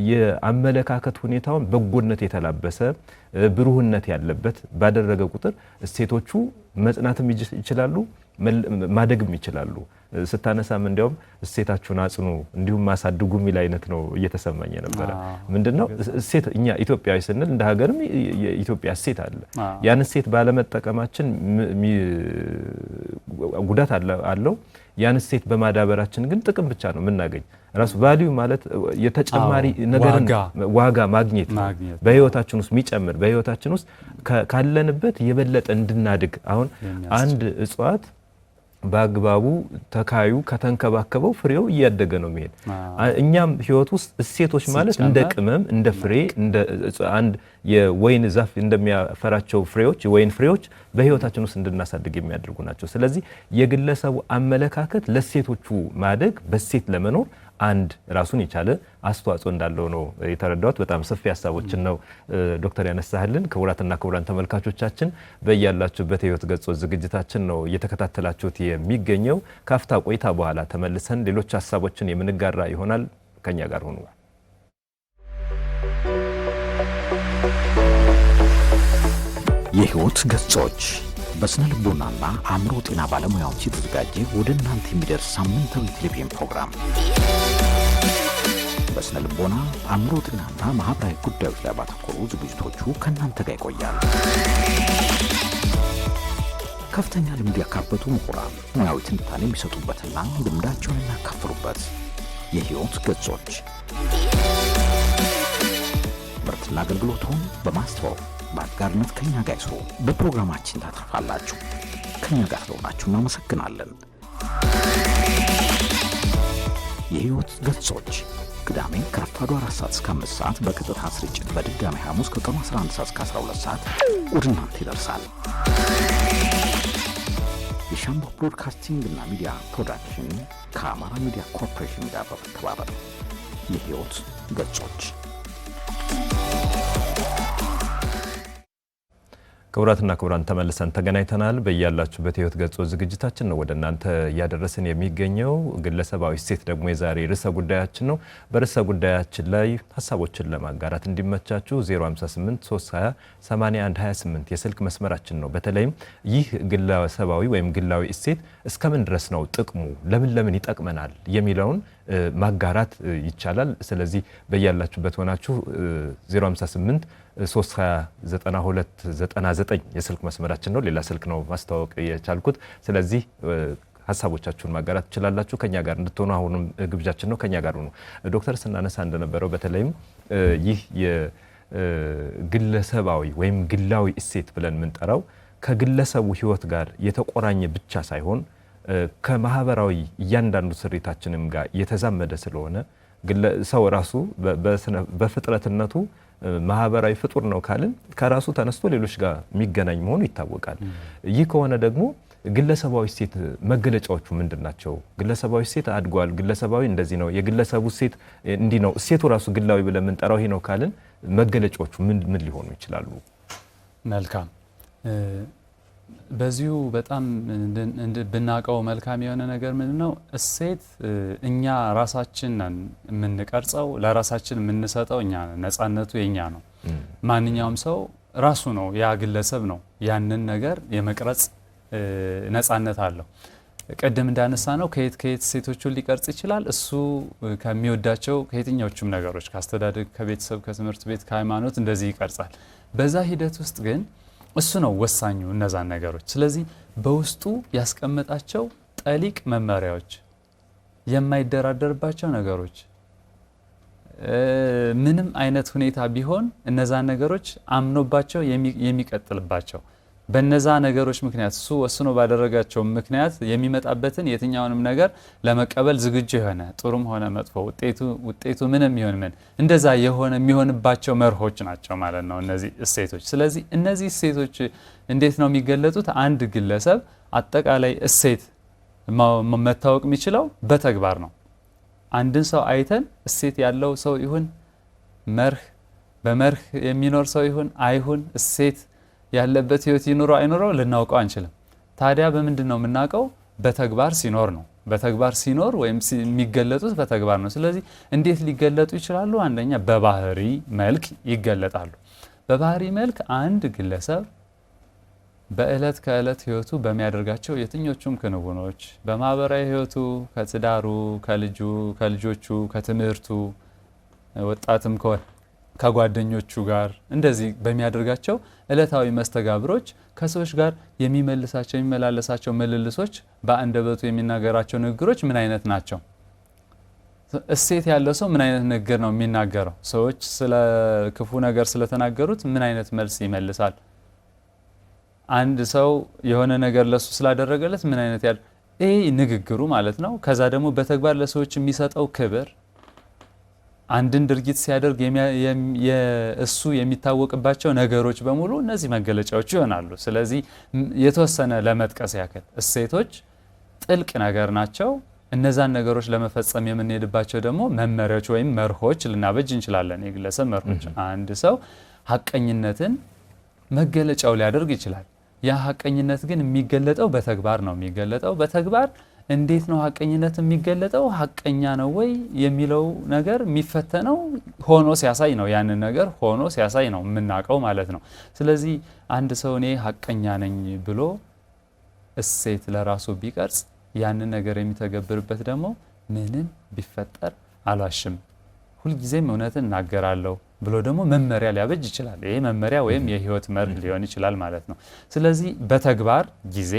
የአመለካከት ሁኔታውን በጎነት የተላበሰ ብሩህነት ያለበት ባደረገ ቁጥር ሴቶቹ መጽናትም ይችላሉ፣ ማደግም ይችላሉ። ስታነሳም እንዲያውም እሴታችሁን አጽኑ እንዲሁም ማሳድጉ የሚል አይነት ነው እየተሰማኝ ነበር። ምንድነው እሴት እኛ ኢትዮጵያዊ ስንል እንደ ሀገርም የኢትዮጵያ እሴት አለ። ያን እሴት ባለመጠቀማችን ጉዳት አለው። ያን እሴት በማዳበራችን ግን ጥቅም ብቻ ነው የምናገኝ። ራሱ ቫልዩ ማለት የተጨማሪ ነገርን ዋጋ ማግኘት በህይወታችን ውስጥ የሚጨምር በህይወታችን ውስጥ ካለንበት የበለጠ እንድናድግ። አሁን አንድ እጽዋት በአግባቡ ተካዩ ከተንከባከበው ፍሬው እያደገ ነው የሚሄድ። እኛም ህይወት ውስጥ እሴቶች ማለት እንደ ቅመም እንደ ፍሬ እንደ አንድ የወይን ዛፍ እንደሚያፈራቸው ፍሬዎች የወይን ፍሬዎች በህይወታችን ውስጥ እንድናሳድግ የሚያደርጉ ናቸው። ስለዚህ የግለሰቡ አመለካከት ለእሴቶቹ ማደግ በእሴት ለመኖር አንድ ራሱን የቻለ አስተዋጽኦ እንዳለው ነው የተረዳሁት። በጣም ሰፊ ሀሳቦችን ነው ዶክተር ያነሳህልን። ክቡራትና ክቡራን ተመልካቾቻችን በያላችሁበት የህይወት ገጾች ዝግጅታችን ነው እየተከታተላችሁት የሚገኘው። ካፍታ ቆይታ በኋላ ተመልሰን ሌሎች ሀሳቦችን የምንጋራ ይሆናል። ከኛ ጋር ሆኑ። የህይወት ገጾች በስነ ልቦናና አእምሮ ጤና ባለሙያዎች የተዘጋጀ ወደ እናንተ የሚደርስ ሳምንታዊ ቴሌቪዥን ፕሮግራም በስነ ልቦና አእምሮ ጤናና ማህበራዊ ጉዳዮች ላይ ባተኮሩ ዝግጅቶቹ ከእናንተ ጋር ይቆያል። ከፍተኛ ልምድ ያካበቱ ምሁራን ሙያዊ ትንታኔ የሚሰጡበትና ልምዳቸውን የሚያካፍሉበት የህይወት ገጾች ምርትና አገልግሎቱን በማስተዋወቅ በአጋርነት ከኛ ጋር ይስሩ። በፕሮግራማችን ታተርፋላችሁ። ከኛ ጋር ስለሆናችሁ እናመሰግናለን። የህይወት ገጾች ቅዳሜ ከረፋዱ 4 ሰዓት እስከ 5 ሰዓት በቀጥታ ስርጭት፣ በድጋሚ ሐሙስ ከቀኑ 11 ሰዓት እስከ 12 ሰዓት ወደ እናንተ ይደርሳል። የሻምበል ብሮድካስቲንግ እና ሚዲያ ፕሮዳክሽን ከአማራ ሚዲያ ኮርፖሬሽን ጋር በመተባበር የህይወት ገጾች። ክቡራትና ክቡራን ተመልሰን ተገናኝተናል። በያላችሁበት የህይወት ገጾች ዝግጅታችን ነው ወደ እናንተ እያደረስን የሚገኘው። ግለሰባዊ እሴት ደግሞ የዛሬ ርዕሰ ጉዳያችን ነው። በርዕሰ ጉዳያችን ላይ ሀሳቦችን ለማጋራት እንዲመቻችሁ 058 320 8128 የስልክ መስመራችን ነው። በተለይም ይህ ግለሰባዊ ወይም ግላዊ እሴት እስከምን ድረስ ነው ጥቅሙ፣ ለምን ይጠቅመናል የሚለውን ማጋራት ይቻላል። ስለዚህ በያላችሁበት ሆናችሁ 058 3209299 የስልክ መስመራችን ነው። ሌላ ስልክ ነው ማስተዋወቅ የቻልኩት። ስለዚህ ሀሳቦቻችሁን ማጋራት ትችላላችሁ። ከኛ ጋር እንድትሆኑ አሁንም ግብዣችን ነው። ከኛ ጋር ሆኑ። ዶክተር ስናነሳ እንደነበረው በተለይም ይህ የግለሰባዊ ወይም ግላዊ እሴት ብለን የምንጠራው ከግለሰቡ ህይወት ጋር የተቆራኘ ብቻ ሳይሆን ከማህበራዊ እያንዳንዱ ስሪታችንም ጋር የተዛመደ ስለሆነ ሰው ራሱ በፍጥረትነቱ ማህበራዊ ፍጡር ነው ካልን ከራሱ ተነስቶ ሌሎች ጋር የሚገናኝ መሆኑ ይታወቃል። ይህ ከሆነ ደግሞ ግለሰባዊ እሴት መገለጫዎቹ ምንድናቸው? ግለሰባዊ እሴት አድጓል፣ ግለሰባዊ እንደዚህ ነው፣ የግለሰቡ እሴት እንዲህ ነው፣ እሴቱ ራሱ ግላዊ ብለን የምንጠራው ይሄ ነው ካልን መገለጫዎቹ ምን ሊሆኑ ይችላሉ? መልካም። በዚሁ በጣም ብናቀው መልካም የሆነ ነገር ምንድነው? እሴት እኛ ራሳችን ነን የምንቀርጸው፣ ለራሳችን የምንሰጠው እኛ ነን። ነፃነቱ የኛ ነው። ማንኛውም ሰው ራሱ ነው፣ ያ ግለሰብ ነው ያንን ነገር የመቅረጽ ነፃነት አለው። ቀደም እንዳነሳ ነው ከየት እሴቶቹን ሊቀርጽ ይችላል? እሱ ከሚወዳቸው ከየትኞቹም ነገሮች፣ ከአስተዳደግ፣ ከቤተሰብ፣ ከትምህርት ቤት፣ ከሃይማኖት እንደዚህ ይቀርጻል። በዛ ሂደት ውስጥ ግን እሱ ነው ወሳኙ እነዛን ነገሮች። ስለዚህ በውስጡ ያስቀመጣቸው ጠሊቅ መመሪያዎች፣ የማይደራደርባቸው ነገሮች፣ ምንም አይነት ሁኔታ ቢሆን እነዛን ነገሮች አምኖባቸው የሚቀጥልባቸው፣ በነዛ ነገሮች ምክንያት እሱ ወስኖ ባደረጋቸው ምክንያት የሚመጣበትን የትኛውንም ነገር ለመቀበል ዝግጁ የሆነ ጥሩም ሆነ መጥፎ ውጤቱ ምንም ይሁን ምን እንደዛ የሆነ የሚሆንባቸው መርሆች ናቸው ማለት ነው እነዚህ እሴቶች። ስለዚህ እነዚህ እሴቶች እንዴት ነው የሚገለጡት? አንድ ግለሰብ አጠቃላይ እሴት መታወቅ የሚችለው በተግባር ነው። አንድን ሰው አይተን እሴት ያለው ሰው ይሁን በመርህ የሚኖር ሰው ይሁን አይሁን እሴት ያለበት ህይወት ይኑረው አይኑረው ልናውቀው አንችልም። ታዲያ በምንድን ነው የምናውቀው? በተግባር ሲኖር ነው። በተግባር ሲኖር ወይም የሚገለጡት በተግባር ነው። ስለዚህ እንዴት ሊገለጡ ይችላሉ? አንደኛ በባህሪ መልክ ይገለጣሉ። በባህሪ መልክ አንድ ግለሰብ በእለት ከእለት ህይወቱ በሚያደርጋቸው የትኞቹም ክንውኖች በማህበራዊ ህይወቱ ከትዳሩ ከልጆቹ ከትምህርቱ ወጣትም ከጓደኞቹ ጋር እንደዚህ በሚያደርጋቸው እለታዊ መስተጋብሮች ከሰዎች ጋር የሚመላለሳቸው ምልልሶች በአንደበቱ የሚናገራቸው ንግግሮች ምን አይነት ናቸው? እሴት ያለው ሰው ምን አይነት ንግግር ነው የሚናገረው? ሰዎች ስለ ክፉ ነገር ስለተናገሩት ምን አይነት መልስ ይመልሳል? አንድ ሰው የሆነ ነገር ለሱ ስላደረገለት ምን አይነት ንግግሩ ማለት ነው። ከዛ ደግሞ በተግባር ለሰዎች የሚሰጠው ክብር አንድን ድርጊት ሲያደርግ እሱ የሚታወቅባቸው ነገሮች በሙሉ እነዚህ መገለጫዎች ይሆናሉ። ስለዚህ የተወሰነ ለመጥቀስ ያክል እሴቶች ጥልቅ ነገር ናቸው። እነዛን ነገሮች ለመፈጸም የምንሄድባቸው ደግሞ መመሪያዎች ወይም መርሆች ልናበጅ እንችላለን። የግለሰብ መርሆች አንድ ሰው ሐቀኝነትን መገለጫው ሊያደርግ ይችላል። ያ ሐቀኝነት ግን የሚገለጠው በተግባር ነው። የሚገለጠው በተግባር እንዴት ነው ሐቀኝነት የሚገለጠው? ሐቀኛ ነው ወይ የሚለው ነገር የሚፈተነው ሆኖ ሲያሳይ ነው። ያንን ነገር ሆኖ ሲያሳይ ነው የምናውቀው ማለት ነው። ስለዚህ አንድ ሰው እኔ ሐቀኛ ነኝ ብሎ እሴት ለራሱ ቢቀርጽ ያንን ነገር የሚተገብርበት ደግሞ ምንም ቢፈጠር አልዋሽም፣ ሁልጊዜም እውነትን እናገራለሁ ብሎ ደግሞ መመሪያ ሊያበጅ ይችላል። ይሄ መመሪያ ወይም የህይወት መርህ ሊሆን ይችላል ማለት ነው። ስለዚህ በተግባር ጊዜ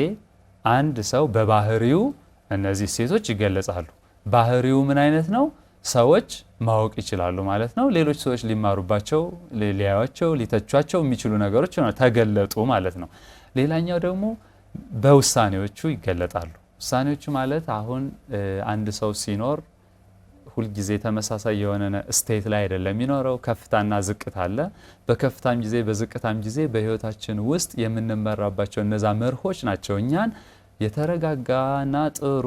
አንድ ሰው በባህሪው እነዚህ እሴቶች ይገለጻሉ። ባህሪው ምን አይነት ነው? ሰዎች ማወቅ ይችላሉ ማለት ነው። ሌሎች ሰዎች ሊማሩባቸው፣ ሊያዩዋቸው፣ ሊተቿቸው የሚችሉ ነገሮች ተገለጡ ማለት ነው። ሌላኛው ደግሞ በውሳኔዎቹ ይገለጣሉ። ውሳኔዎቹ ማለት አሁን አንድ ሰው ሲኖር ሁልጊዜ ተመሳሳይ የሆነ ስቴት ላይ አይደለም የሚኖረው። ከፍታና ዝቅታ አለ። በከፍታም ጊዜ በዝቅታም ጊዜ በህይወታችን ውስጥ የምንመራባቸው እነዛ መርሆች ናቸው እኛን የተረጋጋና ጥሩ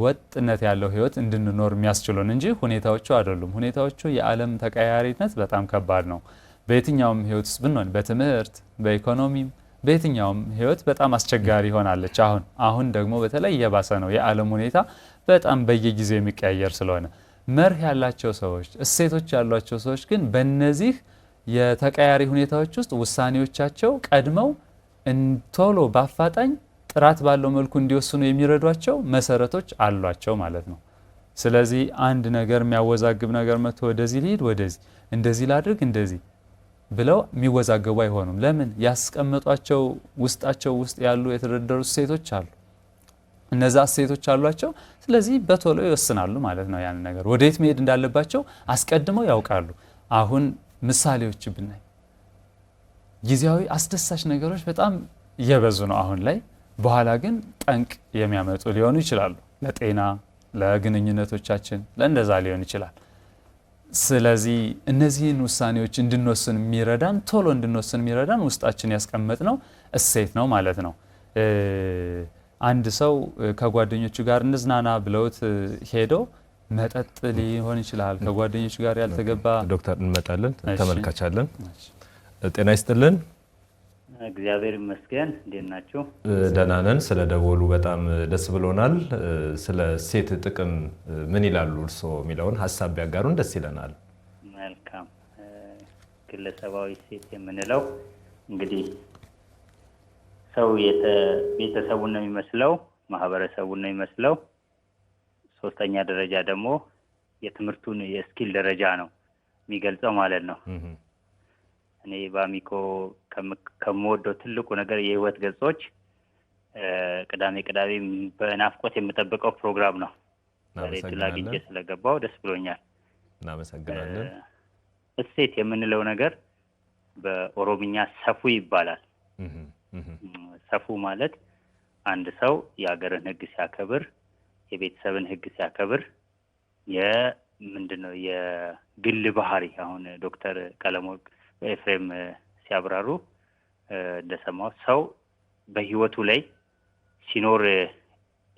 ወጥነት ያለው ህይወት እንድንኖር የሚያስችሉን እንጂ ሁኔታዎቹ አይደሉም። ሁኔታዎቹ የዓለም ተቀያሪነት በጣም ከባድ ነው። በየትኛውም ህይወት ውስጥ ብንሆን በትምህርት በኢኮኖሚም በየትኛውም ህይወት በጣም አስቸጋሪ ሆናለች። አሁን ደግሞ በተለይ የባሰ ነው። የዓለም ሁኔታ በጣም በየጊዜው የሚቀያየር ስለሆነ መርህ ያላቸው ሰዎች፣ እሴቶች ያሏቸው ሰዎች ግን በእነዚህ የተቀያሪ ሁኔታዎች ውስጥ ውሳኔዎቻቸው ቀድመው ቶሎ በአፋጣኝ ጥራት ባለው መልኩ እንዲወስኑ የሚረዷቸው መሰረቶች አሏቸው ማለት ነው። ስለዚህ አንድ ነገር የሚያወዛግብ ነገር መጥቶ ወደዚህ ልሂድ፣ ወደዚህ እንደዚህ ላድርግ፣ እንደዚህ ብለው የሚወዛገቡ አይሆኑም። ለምን? ያስቀመጧቸው ውስጣቸው ውስጥ ያሉ የተደረደሩ እሴቶች አሉ። እነዛ እሴቶች አሏቸው። ስለዚህ በቶሎ ይወስናሉ ማለት ነው። ያን ነገር ወዴት መሄድ እንዳለባቸው አስቀድመው ያውቃሉ። አሁን ምሳሌዎች ብናይ ጊዜያዊ አስደሳች ነገሮች በጣም እየበዙ ነው አሁን ላይ። በኋላ ግን ጠንቅ የሚያመጡ ሊሆኑ ይችላሉ። ለጤና፣ ለግንኙነቶቻችን፣ ለእንደዛ ሊሆን ይችላል። ስለዚህ እነዚህን ውሳኔዎች እንድንወስን የሚረዳን ቶሎ እንድንወስን የሚረዳን ውስጣችን ያስቀመጥነው እሴት ነው ማለት ነው። አንድ ሰው ከጓደኞቹ ጋር እንዝናና ብለውት ሄዶ መጠጥ ሊሆን ይችላል። ከጓደኞቹ ጋር ያልተገባ ዶክተር እንመጣለን። ተመልካቻለን። ጤና ይስጥልን። እግዚአብሔር ይመስገን። እንዴት ናችሁ? ደህና ነን። ስለ ደወሉ በጣም ደስ ብሎናል። ስለ ሴት ጥቅም ምን ይላሉ እርስዎ የሚለውን ሀሳብ ቢያጋሩን ደስ ይለናል። መልካም። ግለሰባዊ ሴት የምንለው እንግዲህ ሰው ቤተሰቡን ነው የሚመስለው፣ ማህበረሰቡን ነው የሚመስለው። ሶስተኛ ደረጃ ደግሞ የትምህርቱን የስኪል ደረጃ ነው የሚገልጸው ማለት ነው። እኔ በአሚኮ ከምወደው ትልቁ ነገር የህይወት ገጾች ቅዳሜ በናፍቆት የምጠብቀው ፕሮግራም ነው። ዛሬ አግኝቼ ስለገባው ደስ ብሎኛል። እናመሰግናለን። እሴት የምንለው ነገር በኦሮምኛ ሰፉ ይባላል። ሰፉ ማለት አንድ ሰው የሀገርን ህግ ሲያከብር፣ የቤተሰብን ህግ ሲያከብር፣ ምንድነው የግል ባህሪ አሁን ዶክተር ቀለመወርቅ ኤፍሬም ሲያብራሩ እንደሰማው ሰው በህይወቱ ላይ ሲኖር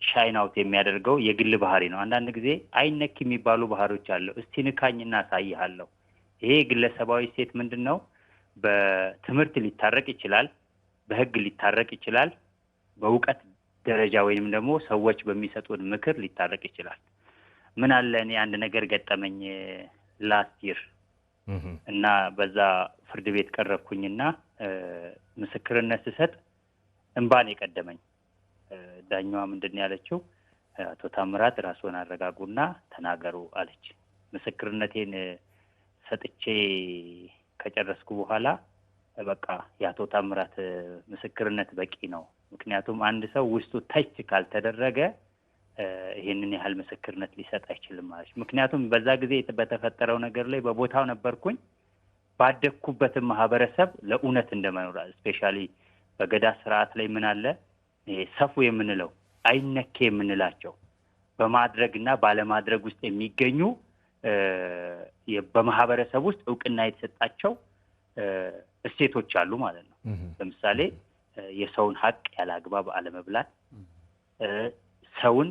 ሻይን አውት የሚያደርገው የግል ባህሪ ነው። አንዳንድ ጊዜ አይነክ የሚባሉ ባህሪዎች አሉ። እስቲ ንካኝና አሳይሃለሁ። ይሄ ግለሰባዊ ሴት ምንድነው? በትምህርት ሊታረቅ ይችላል፣ በህግ ሊታረቅ ይችላል፣ በእውቀት ደረጃ ወይንም ደግሞ ሰዎች በሚሰጡን ምክር ሊታረቅ ይችላል። ምን አለ እኔ አንድ ነገር ገጠመኝ ላስት ይር እና በዛ ፍርድ ቤት ቀረብኩኝና ምስክርነት ስሰጥ እንባን የቀደመኝ። ዳኛዋ ምንድን ያለችው አቶ ታምራት ራስዎን አረጋጉና ተናገሩ አለች። ምስክርነቴን ሰጥቼ ከጨረስኩ በኋላ በቃ የአቶ ታምራት ምስክርነት በቂ ነው፣ ምክንያቱም አንድ ሰው ውስጡ ተች ካልተደረገ ይሄንን ያህል ምስክርነት ሊሰጥ አይችልም ማለት። ምክንያቱም በዛ ጊዜ በተፈጠረው ነገር ላይ በቦታው ነበርኩኝ። ባደኩበትም ማህበረሰብ ለእውነት እንደመኖር ስፔሻሊ በገዳ ስርዓት ላይ ምን አለ ሰፉ የምንለው አይነኬ የምንላቸው በማድረግና ባለማድረግ ውስጥ የሚገኙ በማህበረሰብ ውስጥ እውቅና የተሰጣቸው እሴቶች አሉ ማለት ነው። ለምሳሌ የሰውን ሀቅ ያለ አግባብ አለመብላት፣ ሰውን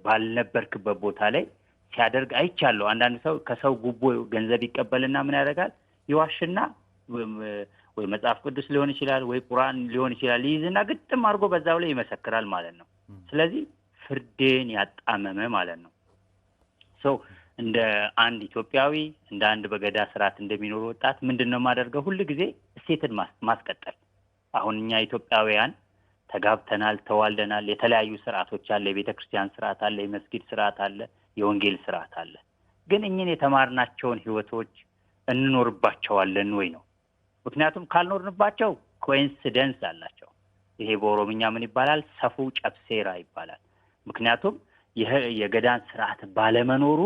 ባልነበርክበት ቦታ ላይ ሲያደርግ አይቻለሁ። አንዳንድ ሰው ከሰው ጉቦ ገንዘብ ይቀበልና ምን ያደርጋል? ይዋሽና ወይ መጽሐፍ ቅዱስ ሊሆን ይችላል ወይ ቁርአን ሊሆን ይችላል ይይዝና ግጥም አድርጎ በዛው ላይ ይመሰክራል ማለት ነው። ስለዚህ ፍርዴን ያጣመመ ማለት ነው። ሰው እንደ አንድ ኢትዮጵያዊ እንደ አንድ በገዳ ስርዓት እንደሚኖር ወጣት ምንድነው የማደርገው? ሁሉ ጊዜ እሴትን ማስቀጠል። አሁን እኛ ኢትዮጵያውያን ተጋብተናል፣ ተዋልደናል። የተለያዩ ስርዓቶች አለ። የቤተ ክርስቲያን ስርዓት አለ፣ የመስጊድ ስርዓት አለ፣ የወንጌል ስርዓት አለ። ግን እኚህን የተማርናቸውን ህይወቶች እንኖርባቸዋለን ወይ ነው? ምክንያቱም ካልኖርንባቸው ኮኢንሲደንስ አላቸው። ይሄ በኦሮምኛ ምን ይባላል? ሰፉ ጨብሴራ ይባላል። ምክንያቱም የገዳን ስርዓት ባለመኖሩ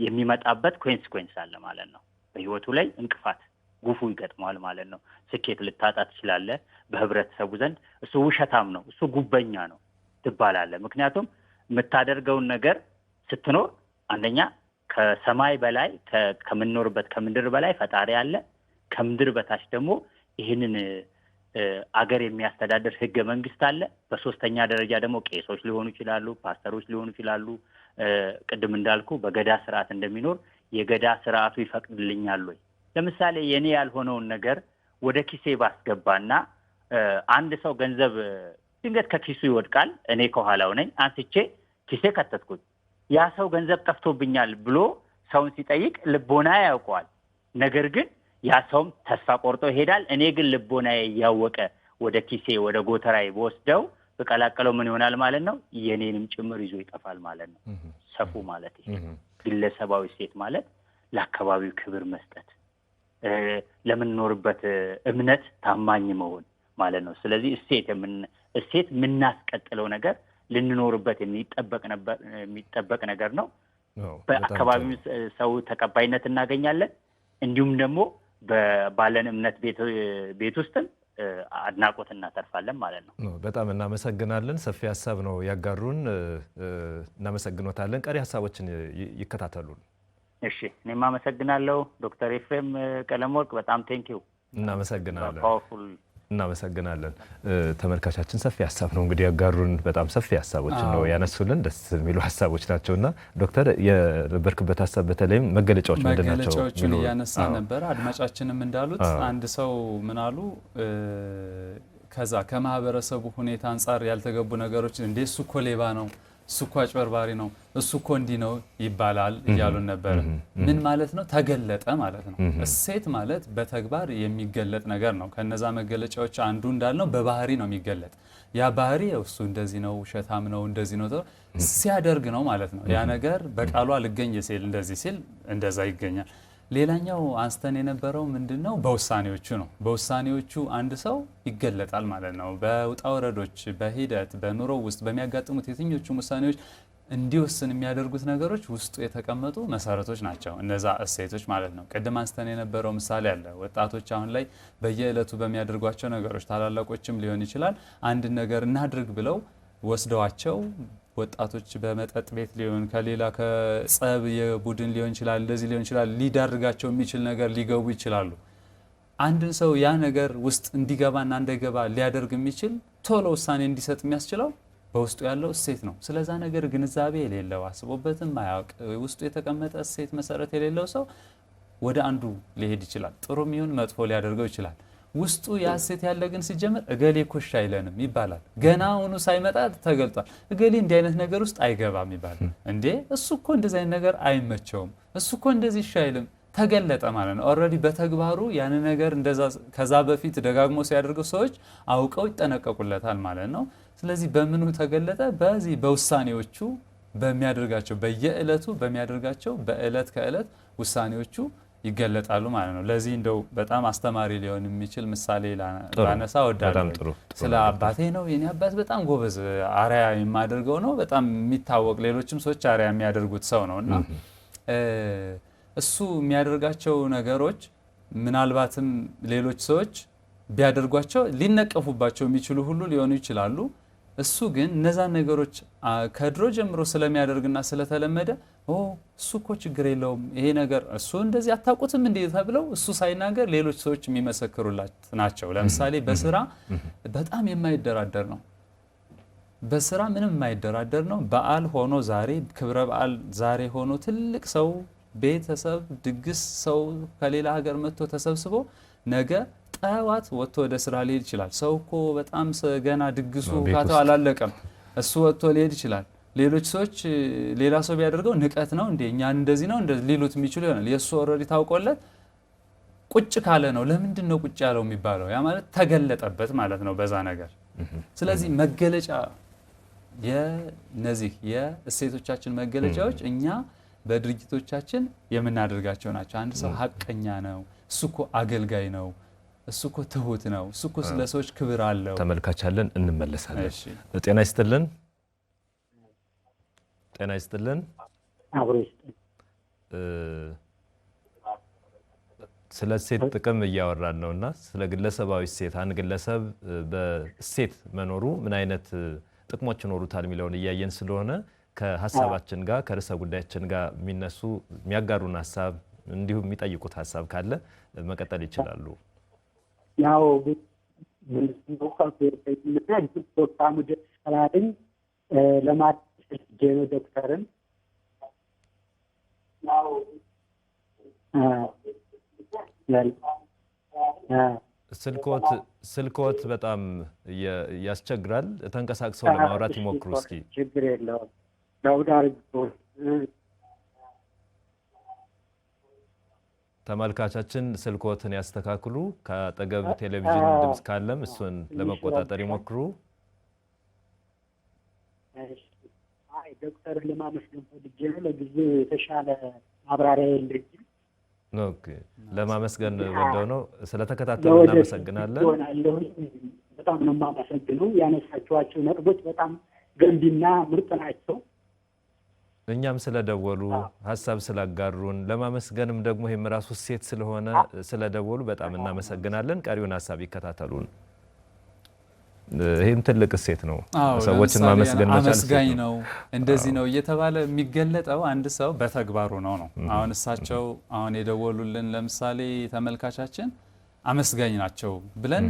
የሚመጣበት ኮንሲኩዌንስ አለ ማለት ነው። በህይወቱ ላይ እንቅፋት ጉፉ ይገጥመዋል ማለት ነው። ስኬት ልታጣ ትችላለህ። በህብረተሰቡ ዘንድ እሱ ውሸታም ነው፣ እሱ ጉበኛ ነው ትባላለህ። ምክንያቱም የምታደርገውን ነገር ስትኖር አንደኛ ከሰማይ በላይ ከምንኖርበት ከምድር በላይ ፈጣሪ አለ። ከምድር በታች ደግሞ ይህንን አገር የሚያስተዳድር ህገ መንግስት አለ። በሶስተኛ ደረጃ ደግሞ ቄሶች ሊሆኑ ይችላሉ፣ ፓስተሮች ሊሆኑ ይችላሉ። ቅድም እንዳልኩ በገዳ ስርዓት እንደሚኖር የገዳ ስርዓቱ ይፈቅድልኛል ወይ? ለምሳሌ የኔ ያልሆነውን ነገር ወደ ኪሴ ባስገባና አንድ ሰው ገንዘብ ድንገት ከኪሱ ይወድቃል፣ እኔ ከኋላው ነኝ፣ አንስቼ ኪሴ ከተትኩት። ያ ሰው ገንዘብ ጠፍቶብኛል ብሎ ሰውን ሲጠይቅ ልቦና ያውቀዋል። ነገር ግን ያ ሰውም ተስፋ ቆርጦ ይሄዳል። እኔ ግን ልቦና ያወቀ ወደ ኪሴ ወደ ጎተራዬ ወስደው በቀላቀለው ምን ይሆናል ማለት ነው? የኔንም ጭምር ይዞ ይጠፋል ማለት ነው። ሰፉ ማለት ይሄ ግለሰባዊ እሴት ማለት ለአካባቢው ክብር መስጠት፣ ለምንኖርበት እምነት ታማኝ መሆን ማለት ነው። ስለዚህ እሴት የምናስቀጥለው ነገር ልንኖርበት የሚጠበቅ ነገር ነው። በአካባቢው ሰው ተቀባይነት እናገኛለን። እንዲሁም ደግሞ ባለን እምነት ቤት ውስጥም አድናቆት እናተርፋለን ማለት ነው። በጣም እናመሰግናለን። ሰፊ ሀሳብ ነው ያጋሩን። እናመሰግኖታለን። ቀሪ ሀሳቦችን ይከታተሉን። እሺ፣ እኔም አመሰግናለሁ ዶክተር ኤፍሬም ቀለመወርቅ በጣም ቴንኪው። እናመሰግናለን። ፓወርፉል እናመሰግናለን። ተመልካቻችን ሰፊ ሀሳብ ነው እንግዲህ ያጋሩን። በጣም ሰፊ ሀሳቦችን ነው ያነሱልን። ደስ የሚሉ ሀሳቦች ናቸውና ዶክተር የነበርክበት ሀሳብ በተለይም መገለጫዎች ምንድን ናቸው? መገለጫዎችን እያነሳ ነበር። አድማጫችንም እንዳሉት አንድ ሰው ምን አሉ ከዛ ከማህበረሰቡ ሁኔታ አንጻር ያልተገቡ ነገሮች እንዴ እሱ እኮ ሌባ ነው፣ እሱ እኮ አጭበርባሪ ነው፣ እሱ እኮ እንዲህ ነው ይባላል እያሉን ነበር። ምን ማለት ነው? ተገለጠ ማለት ነው። እሴት ማለት በተግባር የሚገለጥ ነገር ነው። ከነዛ መገለጫዎች አንዱ እንዳልነው በባህሪ ነው የሚገለጥ። ያ ባህሪ እሱ እንደዚህ ነው፣ ውሸታም ነው፣ እንደዚህ ነው ሲያደርግ ነው ማለት ነው። ያ ነገር በቃሉ አልገኝ ሲል እንደዚህ ሲል እንደዛ ይገኛል። ሌላኛው አንስተን የነበረው ምንድነው? በውሳኔዎቹ ነው። በውሳኔዎቹ አንድ ሰው ይገለጣል ማለት ነው። በውጣ ወረዶች፣ በሂደት በኑሮ ውስጥ በሚያጋጥሙት የትኞቹም ውሳኔዎች እንዲወስን የሚያደርጉት ነገሮች ውስጡ የተቀመጡ መሰረቶች ናቸው፣ እነዛ እሴቶች ማለት ነው። ቅድም አንስተን የነበረው ምሳሌ አለ። ወጣቶች አሁን ላይ በየዕለቱ በሚያደርጓቸው ነገሮች ታላላቆችም ሊሆን ይችላል አንድ ነገር እናድርግ ብለው ወስደዋቸው ወጣቶች በመጠጥ ቤት ሊሆን ከሌላ ከጸብ የቡድን ሊሆን ይችላል እንደዚህ ሊሆን ይችላል ሊዳርጋቸው የሚችል ነገር ሊገቡ ይችላሉ። አንድን ሰው ያ ነገር ውስጥ እንዲገባና እንዳይገባ ሊያደርግ የሚችል ቶሎ ውሳኔ እንዲሰጥ የሚያስችለው በውስጡ ያለው እሴት ነው። ስለዛ ነገር ግንዛቤ የሌለው አስቦበትም ማያውቅ ውስጡ የተቀመጠ እሴት መሰረት የሌለው ሰው ወደ አንዱ ሊሄድ ይችላል። ጥሩም ይሁን መጥፎ ሊያደርገው ይችላል። ውስጡ ያሴት ያለ ግን ሲጀመር እገሌ ኮሽ አይለንም ይባላል። ገና ሆኖ ሳይመጣ ተገልጧል። እገሌ እንዲህ አይነት ነገር ውስጥ አይገባም ይባላል። እንዴ እሱ እኮ እንደዚህ አይነት ነገር አይመቸውም፣ እሱ እኮ እንደዚህ ይሻይልም፣ ተገለጠ ማለት ነው። ኦልሬዲ በተግባሩ ያን ነገር እንደዛ ከዛ በፊት ደጋግሞ ሲያደርገው ሰዎች አውቀው ይጠነቀቁለታል ማለት ነው። ስለዚህ በምኑ ተገለጠ? በዚህ በውሳኔዎቹ በሚያደርጋቸው በየዕለቱ በሚያደርጋቸው በዕለት ከዕለት ውሳኔዎቹ ይገለጣሉ ማለት ነው። ለዚህ እንደው በጣም አስተማሪ ሊሆን የሚችል ምሳሌ ላነሳ እወዳለሁ። ስለ አባቴ ነው። የኔ አባት በጣም ጎበዝ አርአያ የማደርገው ነው። በጣም የሚታወቅ ሌሎችም ሰዎች አርአያ የሚያደርጉት ሰው ነው እና እሱ የሚያደርጋቸው ነገሮች ምናልባትም ሌሎች ሰዎች ቢያደርጓቸው ሊነቀፉባቸው የሚችሉ ሁሉ ሊሆኑ ይችላሉ። እሱ ግን እነዛን ነገሮች ከድሮ ጀምሮ ስለሚያደርግና ስለተለመደ እሱ እኮ ችግር የለውም ይሄ ነገር እሱ እንደዚህ አታውቁትም እንዴ ተብለው እሱ ሳይናገር ሌሎች ሰዎች የሚመሰክሩላት ናቸው። ለምሳሌ በስራ በጣም የማይደራደር ነው። በስራ ምንም የማይደራደር ነው። በዓል ሆኖ ዛሬ ክብረ በዓል ዛሬ ሆኖ ትልቅ ሰው ቤተሰብ ድግስ ሰው ከሌላ ሀገር መጥቶ ተሰብስቦ ነገ ጠዋት ወጥቶ ወደ ስራ ሊሄድ ይችላል። ሰው እኮ በጣም ገና ድግሱ ካተው አላለቀም እሱ ወጥቶ ሊሄድ ይችላል። ሌሎች ሰዎች ሌላ ሰው ቢያደርገው ንቀት ነው እንዴ እኛን እንደዚህ ነው እንደዚህ ሊሉት የሚችሉ ይሆናል። የሱ ኦልሬዲ ታውቆለት ቁጭ ካለ ነው ለምንድን ነው ቁጭ ያለው የሚባለው? ያ ማለት ተገለጠበት ማለት ነው በዛ ነገር። ስለዚህ መገለጫ የነዚህ የእሴቶቻችን መገለጫዎች እኛ በድርጊቶቻችን የምናደርጋቸው ናቸው። አንድ ሰው ሀቀኛ ነው፣ እሱ እኮ አገልጋይ ነው፣ እሱ እኮ ትሁት ነው፣ እሱ እኮ ስለ ሰዎች ክብር አለው። ተመልካቻለን እንመለሳለን። ጤና ይስጥልን። ጤና ይስጥልን። ስለ እሴት ጥቅም እያወራን ነውና ስለ ግለሰባዊ እሴት አንድ ግለሰብ በእሴት መኖሩ ምን አይነት ጥቅሞች ይኖሩታል የሚለውን እያየን ስለሆነ ከሐሳባችን ጋር ከርዕሰ ጉዳያችን ጋር የሚነሱ የሚያጋሩን ሐሳብ እንዲሁም የሚጠይቁት ሐሳብ ካለ መቀጠል ይችላሉ። ያው ፕሮግራሙ ደስታላኝ ለማድረግ ዶክተርን ያው ስልኮት በጣም ያስቸግራል። ተንቀሳቅሰው ለማውራት ይሞክሩ እስኪ። ችግር የለውም። ዳውዳር ተመልካቻችን ስልኮትን ያስተካክሉ። ከአጠገብ ቴሌቪዥን ድምጽ ካለም እሱን ለመቆጣጠር ይሞክሩ። አይ ዶክተር ለማመስገን ፈልጌ ነው። ለጊዜው የተሻለ ማብራሪያ የለኝም። ኦኬ፣ ለማመስገን ወደው ነው። ስለተከታተሉ እናመሰግናለን። በጣም ነው የማመሰግነው። ያነሳችኋቸው ነጥቦች በጣም ገንቢና ምርጥ ናቸው። እኛም ስለደወሉ ሐሳብ ስላጋሩን ለማመስገንም ደግሞ ይሄም ራሱ እሴት ስለሆነ ስለደወሉ በጣም እናመሰግናለን። ቀሪውን ሐሳብ ይከታተሉን። ይሄም ትልቅ እሴት ነው። ሰዎችን ማመስገን መቻል አመስጋኝ ነው እንደዚህ ነው እየተባለ የሚገለጠው አንድ ሰው በተግባሩ ነው። አሁን እሳቸው አሁን የደወሉልን ለምሳሌ ተመልካቻችን አመስጋኝ ናቸው ብለን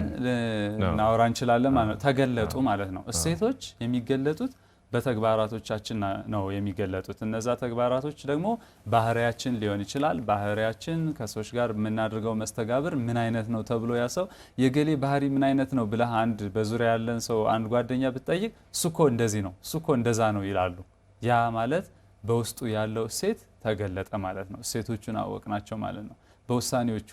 እናወራ እንችላለን ማለት ነው። ተገለጡ ማለት ነው። እሴቶች የሚገለጡት በተግባራቶቻችን ነው የሚገለጡት። እነዛ ተግባራቶች ደግሞ ባህሪያችን ሊሆን ይችላል። ባህሪያችን ከሰዎች ጋር የምናደርገው መስተጋብር ምን አይነት ነው ተብሎ ያ ሰው የገሌ ባህሪ ምን አይነት ነው ብለህ አንድ በዙሪያ ያለን ሰው አንድ ጓደኛ ብትጠይቅ እሱኮ እንደዚህ ነው እሱኮ እንደዛ ነው ይላሉ። ያ ማለት በውስጡ ያለው እሴት ተገለጠ ማለት ነው። እሴቶቹን አወቅናቸው ማለት ነው። በውሳኔዎቹ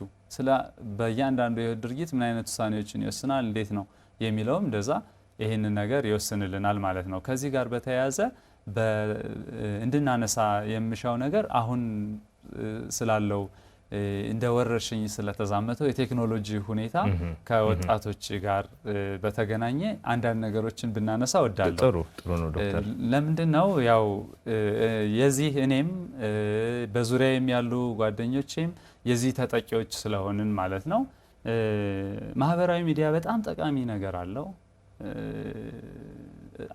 በእያንዳንዱ የህይወት ድርጊት ምን አይነት ውሳኔዎችን ይወስናል እንዴት ነው የሚለውም እንደዛ ይህንን ነገር ይወስንልናል ማለት ነው። ከዚህ ጋር በተያያዘ እንድናነሳ የምሻው ነገር አሁን ስላለው እንደ ወረርሽኝ ስለተዛመተው የቴክኖሎጂ ሁኔታ ከወጣቶች ጋር በተገናኘ አንዳንድ ነገሮችን ብናነሳ እወዳለሁ። ጥሩ ነው ዶክተር። ለምንድነው ያው የዚህ እኔም በዙሪያዬም ያሉ ጓደኞቼም የዚህ ተጠቂዎች ስለሆንን ማለት ነው። ማህበራዊ ሚዲያ በጣም ጠቃሚ ነገር አለው።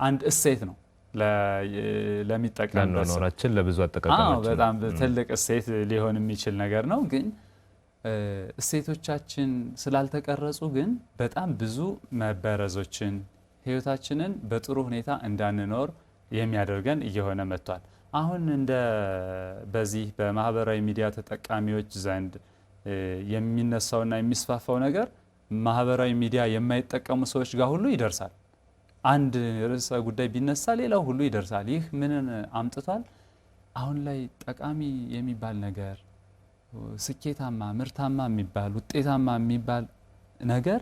አንድ እሴት ነው ለሚጠቀም ኖራችን ለብዙ አጠቃቀማችን በጣም ትልቅ እሴት ሊሆን የሚችል ነገር ነው። ግን እሴቶቻችን ስላልተቀረጹ ግን በጣም ብዙ መበረዞችን ህይወታችንን በጥሩ ሁኔታ እንዳንኖር የሚያደርገን እየሆነ መጥቷል። አሁን እንደ በዚህ በማህበራዊ ሚዲያ ተጠቃሚዎች ዘንድ የሚነሳውና የሚስፋፋው ነገር ማህበራዊ ሚዲያ የማይጠቀሙ ሰዎች ጋር ሁሉ ይደርሳል። አንድ ርዕሰ ጉዳይ ቢነሳ ሌላው ሁሉ ይደርሳል። ይህ ምንን አምጥቷል? አሁን ላይ ጠቃሚ የሚባል ነገር ስኬታማ ምርታማ የሚባል ውጤታማ የሚባል ነገር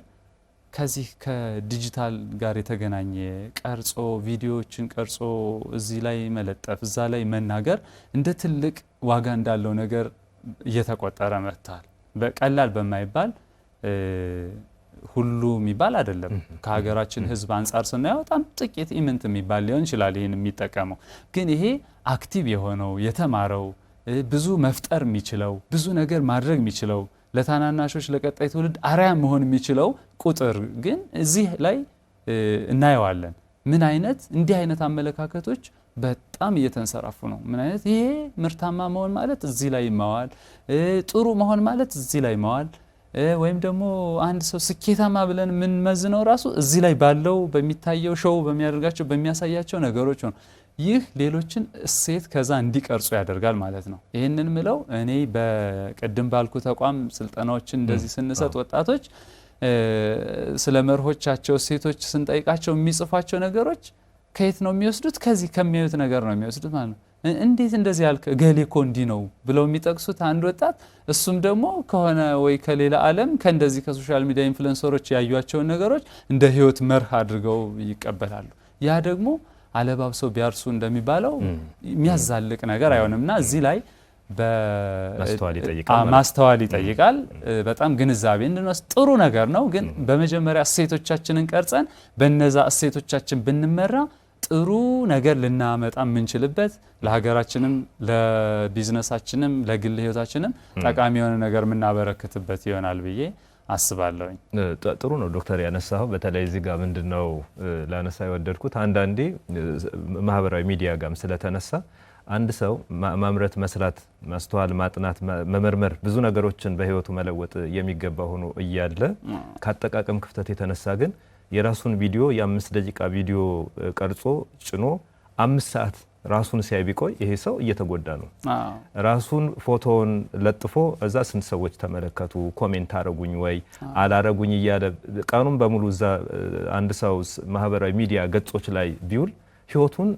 ከዚህ ከዲጂታል ጋር የተገናኘ ቀርጾ ቪዲዮዎችን ቀርጾ እዚህ ላይ መለጠፍ እዛ ላይ መናገር እንደ ትልቅ ዋጋ እንዳለው ነገር እየተቆጠረ መጥቷል። በቀላል በማይባል ሁሉ የሚባል አይደለም። ከሀገራችን ህዝብ አንፃር ስናየው በጣም ጥቂት ኢምንት የሚባል ሊሆን ይችላል ይሄን የሚጠቀመው። ግን ይሄ አክቲቭ የሆነው የተማረው ብዙ መፍጠር የሚችለው ብዙ ነገር ማድረግ የሚችለው ለታናናሾች ለቀጣይ ትውልድ አርአያ መሆን የሚችለው ቁጥር ግን እዚህ ላይ እናየዋለን። ምን አይነት እንዲህ አይነት አመለካከቶች በጣም እየተንሰራፉ ነው። ምን አይነት ይሄ ምርታማ መሆን ማለት እዚህ ላይ መዋል፣ ጥሩ መሆን ማለት እዚህ ላይ መዋል፣ ወይም ደግሞ አንድ ሰው ስኬታማ ብለን ምን መዝነው ራሱ እዚህ ላይ ባለው በሚታየው ሾው በሚያደርጋቸው በሚያሳያቸው ነገሮች ነው። ይህ ሌሎችን እሴት ከዛ እንዲቀርጹ ያደርጋል ማለት ነው። ይሄንን ምለው እኔ በቀደም ባልኩ ተቋም ስልጠናዎችን እንደዚህ ስንሰጥ ወጣቶች ስለ መርሆቻቸው እሴቶች ስንጠይቃቸው የሚጽፏቸው ነገሮች ከየት ነው የሚወስዱት? ከዚህ ከሚያዩት ነገር ነው የሚወስዱት ማለት ነው። እንዴት እንደዚህ ያልከ ገሌ እኮ እንዲህ ነው ብለው የሚጠቅሱት አንድ ወጣት እሱም ደግሞ ከሆነ ወይ ከሌላ ዓለም ከእንደዚህ ከሶሻል ሚዲያ ኢንፍሉዌንሰሮች ያዩዋቸውን ነገሮች እንደ ህይወት መርህ አድርገው ይቀበላሉ። ያ ደግሞ አለባብሰው ቢያርሱ እንደሚባለው የሚያዛልቅ ነገር አይሆንምና እዚህ ላይ ማስተዋል ይጠይቃል። በጣም ግንዛቤ እንድንወስድ ጥሩ ነገር ነው። ግን በመጀመሪያ እሴቶቻችንን ቀርጸን በነዛ እሴቶቻችን ብንመራ ጥሩ ነገር ልናመጣ የምንችልበት ለሀገራችንም ለቢዝነሳችንም ለግል ህይወታችንም ጠቃሚ የሆነ ነገር የምናበረክትበት ይሆናል ብዬ አስባለሁኝ። ጥሩ ነው ዶክተር ያነሳው። በተለይ እዚህ ጋር ምንድነው ላነሳ የወደድኩት አንዳንዴ ማህበራዊ ሚዲያ ጋርም ስለተነሳ አንድ ሰው ማምረት፣ መስራት፣ ማስተዋል፣ ማጥናት፣ መመርመር ብዙ ነገሮችን በህይወቱ መለወጥ የሚገባ ሆኖ እያለ ካጠቃቀም ክፍተት የተነሳ ግን የራሱን ቪዲዮ የ5 ደቂቃ ቪዲዮ ቀርጾ ጭኖ 5 ሰዓት ራሱን ሲያይ ቢቆይ ይሄ ሰው እየተጎዳ ነው። ራሱን ፎቶውን ለጥፎ እዛ ስንት ሰዎች ተመለከቱ፣ ኮሜንት አረጉኝ ወይ አላረጉኝ እያለ ቀኑን በሙሉ እዛ አንድ ሰው ማህበራዊ ሚዲያ ገጾች ላይ ቢውል ህይወቱን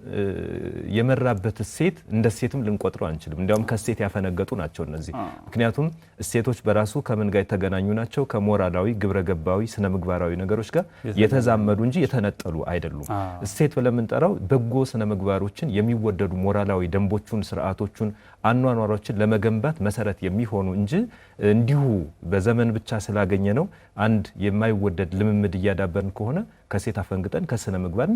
የመራበት እሴት እንደ እሴትም ልንቆጥረው አንችልም። እንዲያውም ከእሴት ያፈነገጡ ናቸው እነዚህ። ምክንያቱም እሴቶች በራሱ ከምን ጋር የተገናኙ ናቸው? ከሞራላዊ ግብረገባዊ ስነ ምግባራዊ ነገሮች ጋር የተዛመዱ እንጂ የተነጠሉ አይደሉም። እሴት ብለን የምንጠራው በጎ ስነ ምግባሮችን የሚወደዱ ሞራላዊ ደንቦቹን፣ ስርዓቶቹን፣ አኗኗሮችን ለመገንባት መሰረት የሚሆኑ እንጂ እንዲሁ በዘመን ብቻ ስላገኘ ነው አንድ የማይወደድ ልምምድ እያዳበርን ከሆነ ከሴት አፈንግጠን ከስነ ምግባር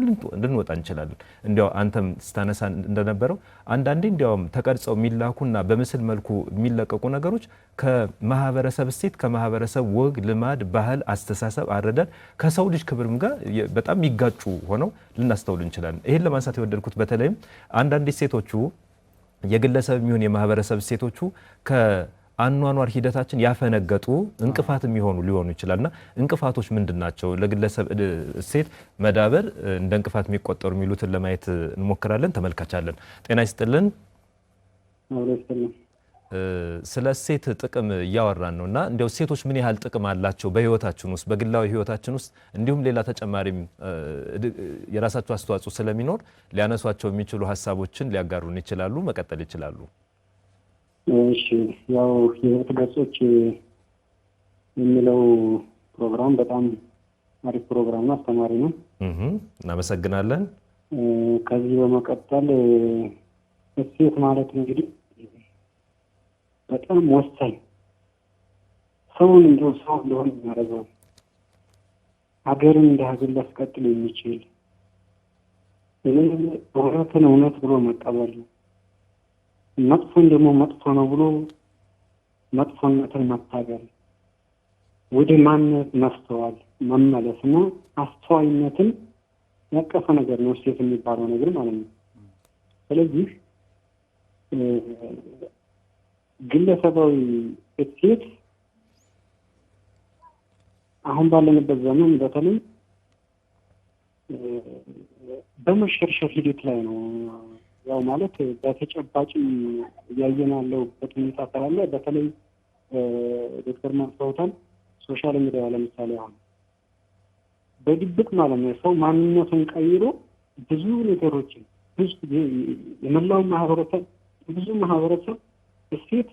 ልንወጣ እንችላለን። እንዲያው አንተም ስታነሳ እንደነበረው አንዳንዴ እንዲያውም ተቀርጸው የሚላኩና በምስል መልኩ የሚለቀቁ ነገሮች ከማህበረሰብ እሴት ከማህበረሰብ ወግ፣ ልማድ፣ ባህል፣ አስተሳሰብ፣ አረዳድ ከሰው ልጅ ክብርም ጋር በጣም የሚጋጩ ሆነው ልናስተውል እንችላለን። ይሄን ለማንሳት የወደድኩት በተለይም አንዳንድ ሴቶቹ የግለሰብ የሚሆን የማህበረሰብ ሴቶቹ ከአኗኗር ሂደታችን ያፈነገጡ እንቅፋት የሚሆኑ ሊሆኑ ይችላልና እንቅፋቶች ምንድናቸው? ለግለሰብ እሴት መዳበር እንደ እንቅፋት የሚቆጠሩ የሚሉትን ለማየት እንሞክራለን። ተመልካቻለን ጤና ይስጥልን። ስለ እሴት ጥቅም እያወራን ነውና እንዲያው ሴቶች ምን ያህል ጥቅም አላቸው በህይወታችን ውስጥ በግላዊ ህይወታችን ውስጥ እንዲሁም ሌላ ተጨማሪም የራሳቸው አስተዋጽኦ ስለሚኖር ሊያነሷቸው የሚችሉ ሀሳቦችን ሊያጋሩን ይችላሉ። መቀጠል ይችላሉ። እሺ፣ ያው የህይወት ገጾች የሚለው ፕሮግራም በጣም አሪፍ ፕሮግራም ነው፣ አስተማሪ ነው። እናመሰግናለን። ከዚህ በመቀጠል እሴት ማለት እንግዲህ በጣም ወሳኝ ሰውን እንደው ሰው እንደሆነ የሚያደርገው ሀገርን እንደ ሀገር ሊያስቀጥል የሚችል እውነትን እውነት ብሎ መቀበል፣ መጥፎን ደግሞ መጥፎ ነው ብሎ መጥፎነትን መታገል፣ ወደ ማንነት መስተዋል መመለስና አስተዋይነትን ያቀፈ ነገር ነው እሴት የሚባለው ነገር ማለት ነው። ስለዚህ ግለሰባዊ እሴት አሁን ባለንበት ዘመን በተለይ በመሸርሸር ሂደት ላይ ነው። ያው ማለት በተጨባጭም እያየን ያለውበት ሁኔታ ስላለ በተለይ ዶክተር ማንሳውታል ሶሻል ሚዲያ ለምሳሌ አሁን በድብቅ ማለት ነው ሰው ማንነቱን ቀይሮ ብዙ ነገሮችን ብዙ የመላው ማህበረሰብ ብዙ ማህበረሰብ እሴት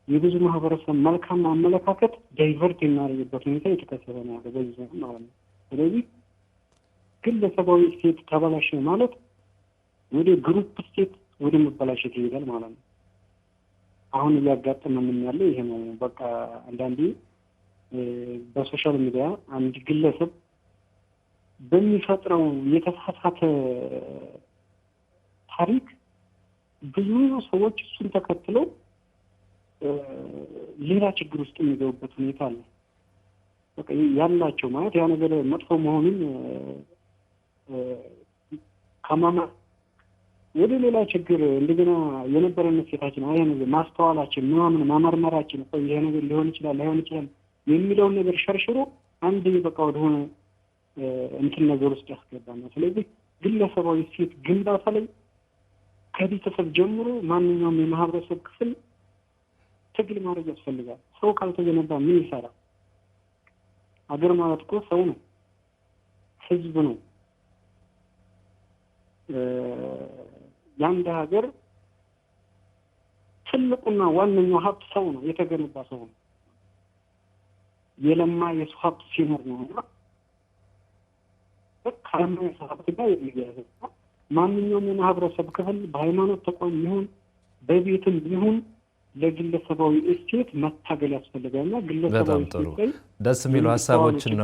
የብዙ ማህበረሰብ መልካም አመለካከት ዳይቨርት የሚያደርግበት ሁኔታ የተከሰተ ነው ያለው በዚህ ዘመን ማለት ነው። ስለዚህ ግለሰባዊ እሴት ተበላሸ ማለት ወደ ግሩፕ እሴት ወደ መበላሸት ይሄዳል ማለት ነው። አሁን እያጋጠመን ያለው ይሄ ነው። በቃ አንዳንዴ በሶሻል ሚዲያ አንድ ግለሰብ በሚፈጥረው የተሳሳተ ታሪክ ብዙ ሰዎች እሱን ተከትለው ሌላ ችግር ውስጥ የሚገቡበት ሁኔታ አለ። በቃ ያላቸው ማለት ያ ነገር መጥፎ መሆኑን ከማማ ወደ ሌላ ችግር እንደገና የነበረን እሴታችን ይሄ ነገር ማስተዋላችን ምናምን ማመርመራችን ይሄ ነገር ሊሆን ይችላል ላይሆን ይችላል የሚለውን ነገር ሸርሽሮ አንድ በቃ ወደሆነ እንትን ነገር ውስጥ ያስገባናል። ስለዚህ ግለሰባዊ እሴት ግንባታ ላይ ከቤተሰብ ጀምሮ ማንኛውም የማህበረሰብ ክፍል ትግል ማድረግ ያስፈልጋል። ሰው ካልተገነባ ምን ይሰራል? ሀገር ማለት እኮ ሰው ነው፣ ህዝብ ነው። የአንድ ሀገር ትልቁና ዋነኛው ሀብት ሰው ነው፣ የተገነባ ሰው ነው። የለማ የሰው ሀብት ሲኖር ነው እና ከለማ የሰው ሀብት ጋር የሚያያዝ ማንኛውም የማህበረሰብ ክፍል በሃይማኖት ተቋም ይሁን በቤትም ይሁን ለግለሰባዊ እሴት መታገል ያስፈልጋልና ግለሰባዊ እሴት ደስ የሚሉ ሀሳቦችን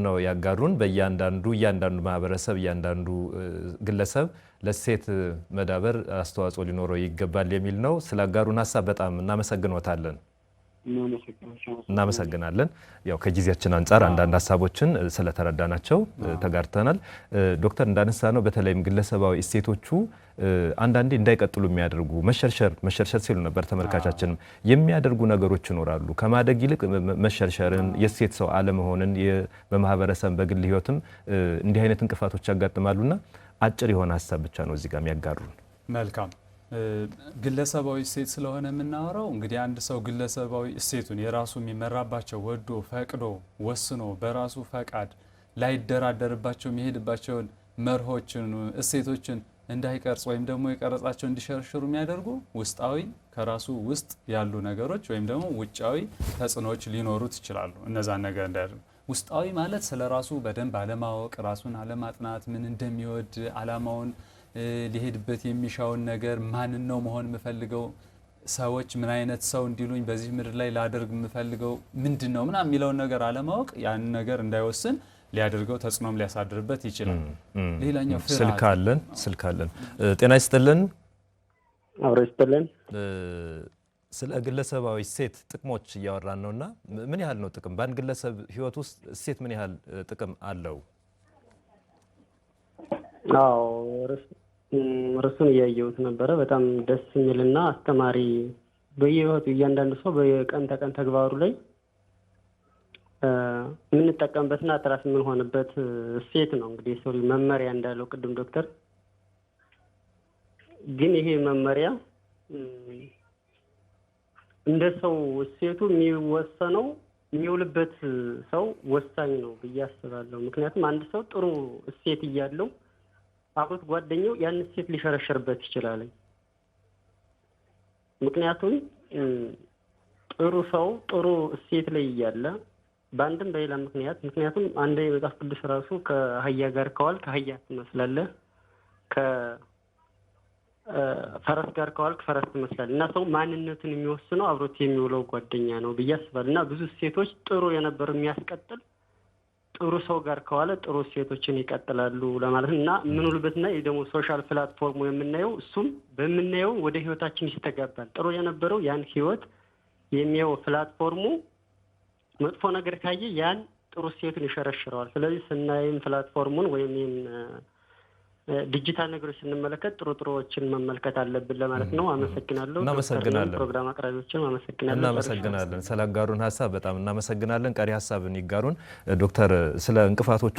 ነው ያጋሩን። እያንዳንዱ ማህበረሰብ እያንዳንዱ ግለሰብ ለእሴት መዳበር አስተዋጽኦ ሊኖረው ይገባል የሚል ነው። ስላጋሩን ሀሳብ በጣም እናመሰግኖታለን። እናመሰግናለን። ያው ከጊዜያችን አንጻር አንዳንድ ሀሳቦችን ስለተረዳናቸው ተጋርተናል። ዶክተር እንዳነሳ ነው በተለይም ግለሰባዊ እሴቶቹ አንዳንዴ እንዳይቀጥሉ የሚያደርጉ መሸርሸር ሲሉ ነበር ተመልካቻችንም የሚያደርጉ ነገሮች ይኖራሉ። ከማደግ ይልቅ መሸርሸርን፣ የእሴት ሰው አለመሆንን በማህበረሰብ በግል ህይወትም እንዲህ አይነት እንቅፋቶች ያጋጥማሉና አጭር የሆነ ሀሳብ ብቻ ነው እዚህ ጋር የሚያጋሩን። መልካም ግለሰባዊ እሴት ስለሆነ የምናወራው እንግዲህ አንድ ሰው ግለሰባዊ እሴቱን የራሱ የሚመራባቸው ወዶ ፈቅዶ ወስኖ በራሱ ፈቃድ ላይደራደርባቸው የሚሄድባቸውን መርሆችን እሴቶችን እንዳይቀርጽ ወይም ደግሞ የቀረጻቸው እንዲሸርሽሩ የሚያደርጉ ውስጣዊ ከራሱ ውስጥ ያሉ ነገሮች ወይም ደግሞ ውጫዊ ተጽዕኖዎች ሊኖሩት ይችላሉ። እነዛን ነገር እንዳያደርጉ ውስጣዊ ማለት ስለራሱ በደንብ አለማወቅ፣ ራሱን አለማጥናት፣ ምን እንደሚወድ አላማውን ሊሄድበት የሚሻውን ነገር ማንን ነው መሆን የምፈልገው፣ ሰዎች ምን አይነት ሰው እንዲሉኝ በዚህ ምድር ላይ ላደርግ የምፈልገው ምንድነው ምናምን የሚለውን ነገር አለማወቅ ያን ነገር እንዳይወስን ሊያደርገው ተጽዕኖም ሊያሳድርበት ይችላል። ሌላኛው ስልክ አለን። ጤና ይስጥልን። አብሮ ይስጥልን። ስለ ግለሰባዊ እሴት ጥቅሞች እያወራን ነውና ምን ያህል ነው ጥቅም በአንድ ግለሰብ ህይወት ውስጥ እሴት ምን ያህል ጥቅም አለው? አዎ ርዕሱን እያየሁት ነበረ። በጣም ደስ የሚልና አስተማሪ በየህይወቱ እያንዳንዱ ሰው በቀን ተቀን ተግባሩ ላይ የምንጠቀምበትና አትራፊ የምንሆንበት እሴት ነው። እንግዲህ ሰው መመሪያ እንዳለው ቅድም ዶክተር ግን ይሄ መመሪያ እንደ ሰው እሴቱ የሚወሰነው የሚውልበት ሰው ወሳኝ ነው ብዬ አስባለሁ። ምክንያቱም አንድ ሰው ጥሩ እሴት እያለው አብሮት ጓደኛው ያን እሴት ሊሸረሸርበት ይችላል። ምክንያቱም ጥሩ ሰው ጥሩ እሴት ላይ እያለ በአንድም በሌላ ምክንያቱም አንድ የመጽሐፍ ቅዱስ ራሱ ከአህያ ጋር ከዋልክ አህያ ትመስላለህ፣ ከፈረስ ጋር ከዋልክ ፈረስ ትመስላለህ እና ሰው ማንነቱን የሚወስነው አብሮት የሚውለው ጓደኛ ነው ብዬ አስባለሁ። እና ብዙ እሴቶች ጥሩ የነበሩ የሚያስቀጥል ጥሩ ሰው ጋር ከዋለ ጥሩ እሴቶችን ይቀጥላሉ ለማለት እና የምንውልበትና ደግሞ ሶሻል ፕላትፎርሙ የምናየው እሱም በምናየው ወደ ህይወታችን ይስተጋባል። ጥሩ የነበረው ያን ህይወት የሚያየው ፕላትፎርሙ መጥፎ ነገር ካየ ያን ጥሩ እሴቱን ይሸረሽረዋል። ስለዚህ ስናይም ፕላትፎርሙን ወይም ዲጂታል ነገሮች ስንመለከት ጥሩዎችን መመልከት አለብን ለማለት ነው። አመሰግናለሁ። እናመሰግናለን። ፕሮግራም አቅራቢዎችን አመሰግናለሁ። እናመሰግናለን። ስላጋሩን ሀሳብ በጣም እናመሰግናለን። ቀሪ ሀሳብን ይጋሩን። ዶክተር ስለ እንቅፋቶቹ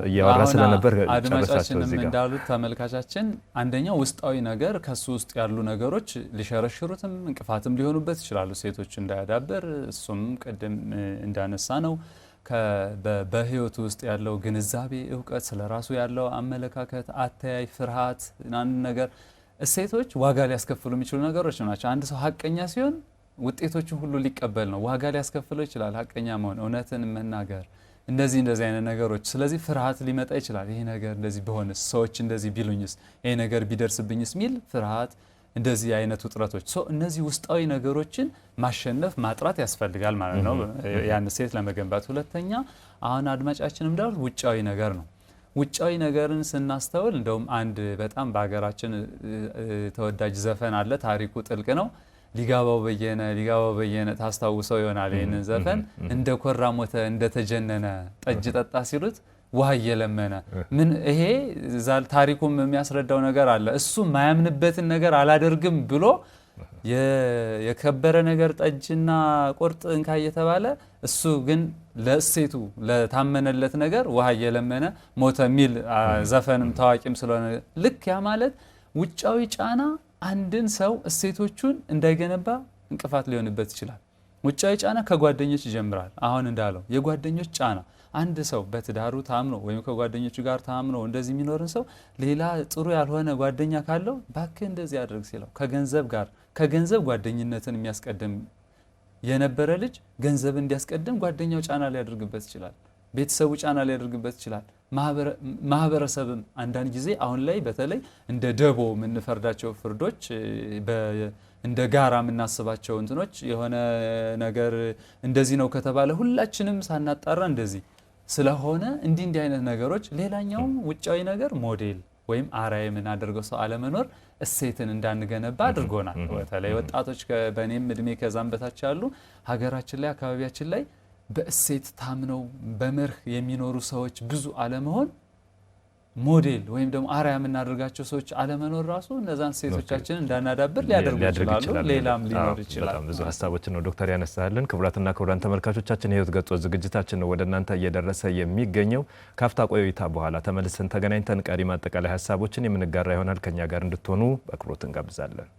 እያወራ ስለነበር አድማጫችንም እንዳሉት ተመልካቻችን አንደኛው ውስጣዊ ነገር ከሱ ውስጥ ያሉ ነገሮች ሊሸረሽሩትም እንቅፋትም ሊሆኑበት ይችላሉ ሴቶች እንዳያዳበር እሱም ቅድም እንዳነሳ ነው በህይወቱ ውስጥ ያለው ግንዛቤ እውቀት ስለራሱ ያለው አመለካከት አተያይ ፍርሃት አንድ ነገር እሴቶች ዋጋ ሊያስከፍሉ የሚችሉ ነገሮች ናቸው። አንድ ሰው ሀቀኛ ሲሆን ውጤቶችን ሁሉ ሊቀበል ነው። ዋጋ ሊያስከፍለው ይችላል ሀቀኛ መሆን፣ እውነትን መናገር፣ እንደዚህ አይነት ነገሮች። ስለዚህ ፍርሃት ሊመጣ ይችላል። ይሄ ነገር እንደዚህ ቢሆንስ፣ ሰዎች እንደዚህ ቢሉኝስ፣ ይሄ ነገር ቢደርስብኝስ ሚል ፍርሃት፣ እንደዚህ አይነት ውጥረቶች። እነዚህ ውስጣዊ ነገሮችን ማሸነፍ ማጥራት ያስፈልጋል ማለት ነው ያን እሴት ለመገንባት። ሁለተኛ አሁን አድማጫችን እንዳሉት ውጫዊ ነገር ነው። ውጫዊ ነገርን ስናስተውል እንደውም አንድ በጣም በሀገራችን ተወዳጅ ዘፈን አለ፣ ታሪኩ ጥልቅ ነው። ሊጋባው በየነ ታስታውሰው ይሆናል ይህንን ዘፈን። እንደ ኮራ ሞተ እንደተጀነነ ጠጅ ጠጣ ሲሉት ውሃ እየለመነ ምን ይሄ ታሪኩም የሚያስረዳው ነገር አለ። እሱ ማያምንበትን ነገር አላደርግም ብሎ የከበረ ነገር ጠጅና ቁርጥ እንካ እየተባለ እሱ ግን ለእሴቱ ለታመነለት ነገር ውሃ እየለመነ ሞተ የሚል ዘፈንም ታዋቂም ስለሆነ ልክ ያ ማለት ውጫዊ ጫና አንድን ሰው እሴቶቹን እንዳይገነባ እንቅፋት ሊሆንበት ይችላል። ውጫዊ ጫና ከጓደኞች ይጀምራል። አሁን እንዳለው የጓደኞች ጫና አንድ ሰው በትዳሩ ታምኖ ወይም ከጓደኞቹ ጋር ታምኖ እንደዚህ የሚኖርን ሰው ሌላ ጥሩ ያልሆነ ጓደኛ ካለው ባክህ እንደዚህ አድርግ ሲለው ከገንዘብ ጓደኝነትን የሚያስቀድም የነበረ ልጅ ገንዘብ እንዲያስቀድም ጓደኛው ጫና ሊያደርግበት ይችላል። ቤተሰቡ ጫና ሊያደርግበት ይችላል። ማህበረሰብም አንዳንድ ጊዜ አሁን ላይ በተለይ እንደ ደቦ የምንፈርዳቸው ፍርዶች እንደ ጋራ የምናስባቸው እንትኖች የሆነ ነገር እንደዚህ ነው ከተባለ ሁላችንም ሳናጣራ እንደዚህ ስለሆነ እንዲህ አይነት ነገሮች። ሌላኛውም ውጫዊ ነገር ሞዴል ወይም አርአያ የምናደርገው ሰው አለመኖር እሴትን እንዳንገነባ አድርጎናል። በተለይ ወጣቶች በእኔም እድሜ ከዛም በታች ያሉ ሀገራችን ላይ አካባቢያችን ላይ በእሴት ታምነው በመርህ የሚኖሩ ሰዎች ብዙ አለመሆን፣ ሞዴል ወይም ደግሞ አርአያ የምናደርጋቸው ሰዎች አለመኖር ራሱ እነዛን እሴቶቻችንን እንዳናዳብር ሊያደርጉ ይችላሉ። ሌላም ሊኖር ይችላል። በጣም ብዙ ሀሳቦችን ነው ዶክተር ያነሳልን። ክቡራትና ክቡራን ተመልካቾቻችን የህይወት ገጾች ዝግጅታችን ነው ወደ እናንተ እየደረሰ የሚገኘው። ካፍታ ቆይታ በኋላ ተመልሰን ተገናኝተን ቀሪ ማጠቃላይ ሀሳቦችን የምንጋራ ይሆናል። ከኛ ጋር እንድትሆኑ በአክብሮት እንጋብዛለን።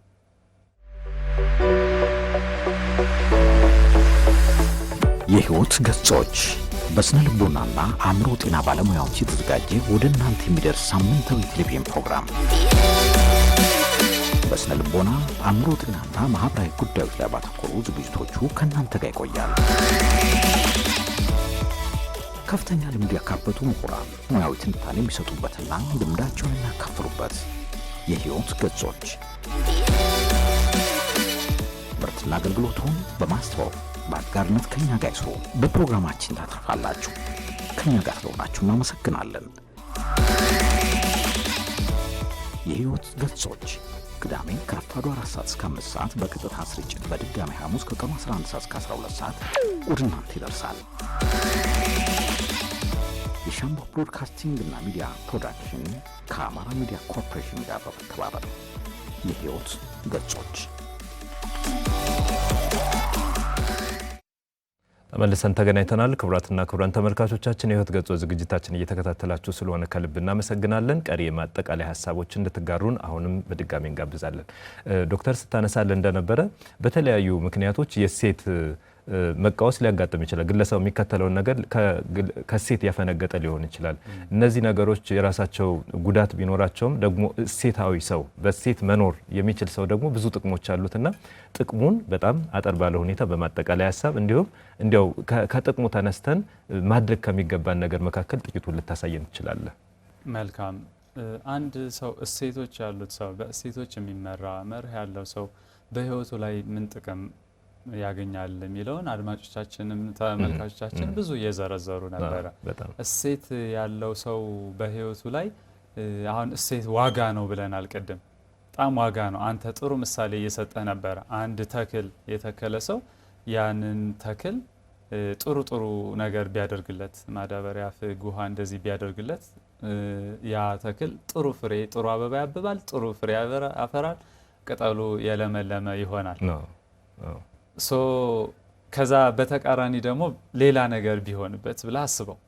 የህይወት ገጾች በስነ ልቦናና አእምሮ ጤና ባለሙያዎች የተዘጋጀ ወደ እናንተ የሚደርስ ሳምንታዊ ቴሌቪዥን ፕሮግራም። በስነ ልቦና አእምሮ ጤናና ማህበራዊ ጉዳዮች ላይ ባተኮሩ ዝግጅቶቹ ከእናንተ ጋር ይቆያል። ከፍተኛ ልምድ ያካበቱ ምሁራን ሙያዊ ትንታኔ የሚሰጡበትና ልምዳቸውን የሚያካፍሉበት የህይወት ገጾች ምርትና አገልግሎቱን በማስተዋወቅ በአጋርነት ከኛ ጋር ይስሩ። በፕሮግራማችን ታተርፋላችሁ። ከኛ ጋር ስለሆናችሁ እናመሰግናለን። የህይወት ገጾች ቅዳሜ ከረፋዱ 4 ሰዓት እስከ 5 ሰዓት በቀጥታ ስርጭት፣ በድጋሚ ሐሙስ ከቀኑ 11 ሰዓት እስከ 12 ሰዓት ወደ እናንተ ይደርሳል። የሻምቦ ብሮድካስቲንግ እና ሚዲያ ፕሮዳክሽን ከአማራ ሚዲያ ኮርፖሬሽን ጋር በመተባበር የህይወት ገጾች ተመልሰን ተገናኝተናል። ክቡራትና ክቡራን ተመልካቾቻችን የህይወት ገጾች ዝግጅታችን እየተከታተላችሁ ስለሆነ ከልብ እናመሰግናለን። ቀሪ የማጠቃላይ ሀሳቦች እንድትጋሩን አሁንም በድጋሚ እንጋብዛለን። ዶክተር ስታነሳለን እንደነበረ በተለያዩ ምክንያቶች የሴት መቃወስ ሊያጋጥም ይችላል። ግለሰብ የሚከተለውን ነገር ከሴት ያፈነገጠ ሊሆን ይችላል። እነዚህ ነገሮች የራሳቸው ጉዳት ቢኖራቸውም ደግሞ ሴታዊ ሰው በሴት መኖር የሚችል ሰው ደግሞ ብዙ ጥቅሞች አሉትና ጥቅሙን በጣም አጠር ባለ ሁኔታ በማጠቃላይ ሀሳብ እንዲያው ከጥቅሙ ተነስተን ማድረግ ከሚገባን ነገር መካከል ጥቂቱን ልታሳየን ትችላለህ? መልካም። አንድ ሰው እሴቶች ያሉት ሰው በእሴቶች የሚመራ መርህ ያለው ሰው በህይወቱ ላይ ምን ጥቅም ያገኛል የሚለውን አድማጮቻችንም ተመልካቾቻችን ብዙ እየዘረዘሩ ነበረ። እሴት ያለው ሰው በህይወቱ ላይ አሁን እሴት ዋጋ ነው ብለናል ቅድም። በጣም ዋጋ ነው። አንተ ጥሩ ምሳሌ እየሰጠህ ነበረ። አንድ ተክል የተከለ ሰው ያንን ተክል ጥሩ ነገር ቢያደርግለት፣ ማዳበሪያ፣ ፍግ፣ ውሃ እንደዚህ ቢያደርግለት ያ ተክል ጥሩ ፍሬ፣ ጥሩ አበባ ያብባል፣ ጥሩ ፍሬ ያፈራል፣ ቅጠሉ የለመለመ ይሆናል። ከዛ በተቃራኒ ደግሞ ሌላ ነገር ቢሆንበት ብለህ አስበው።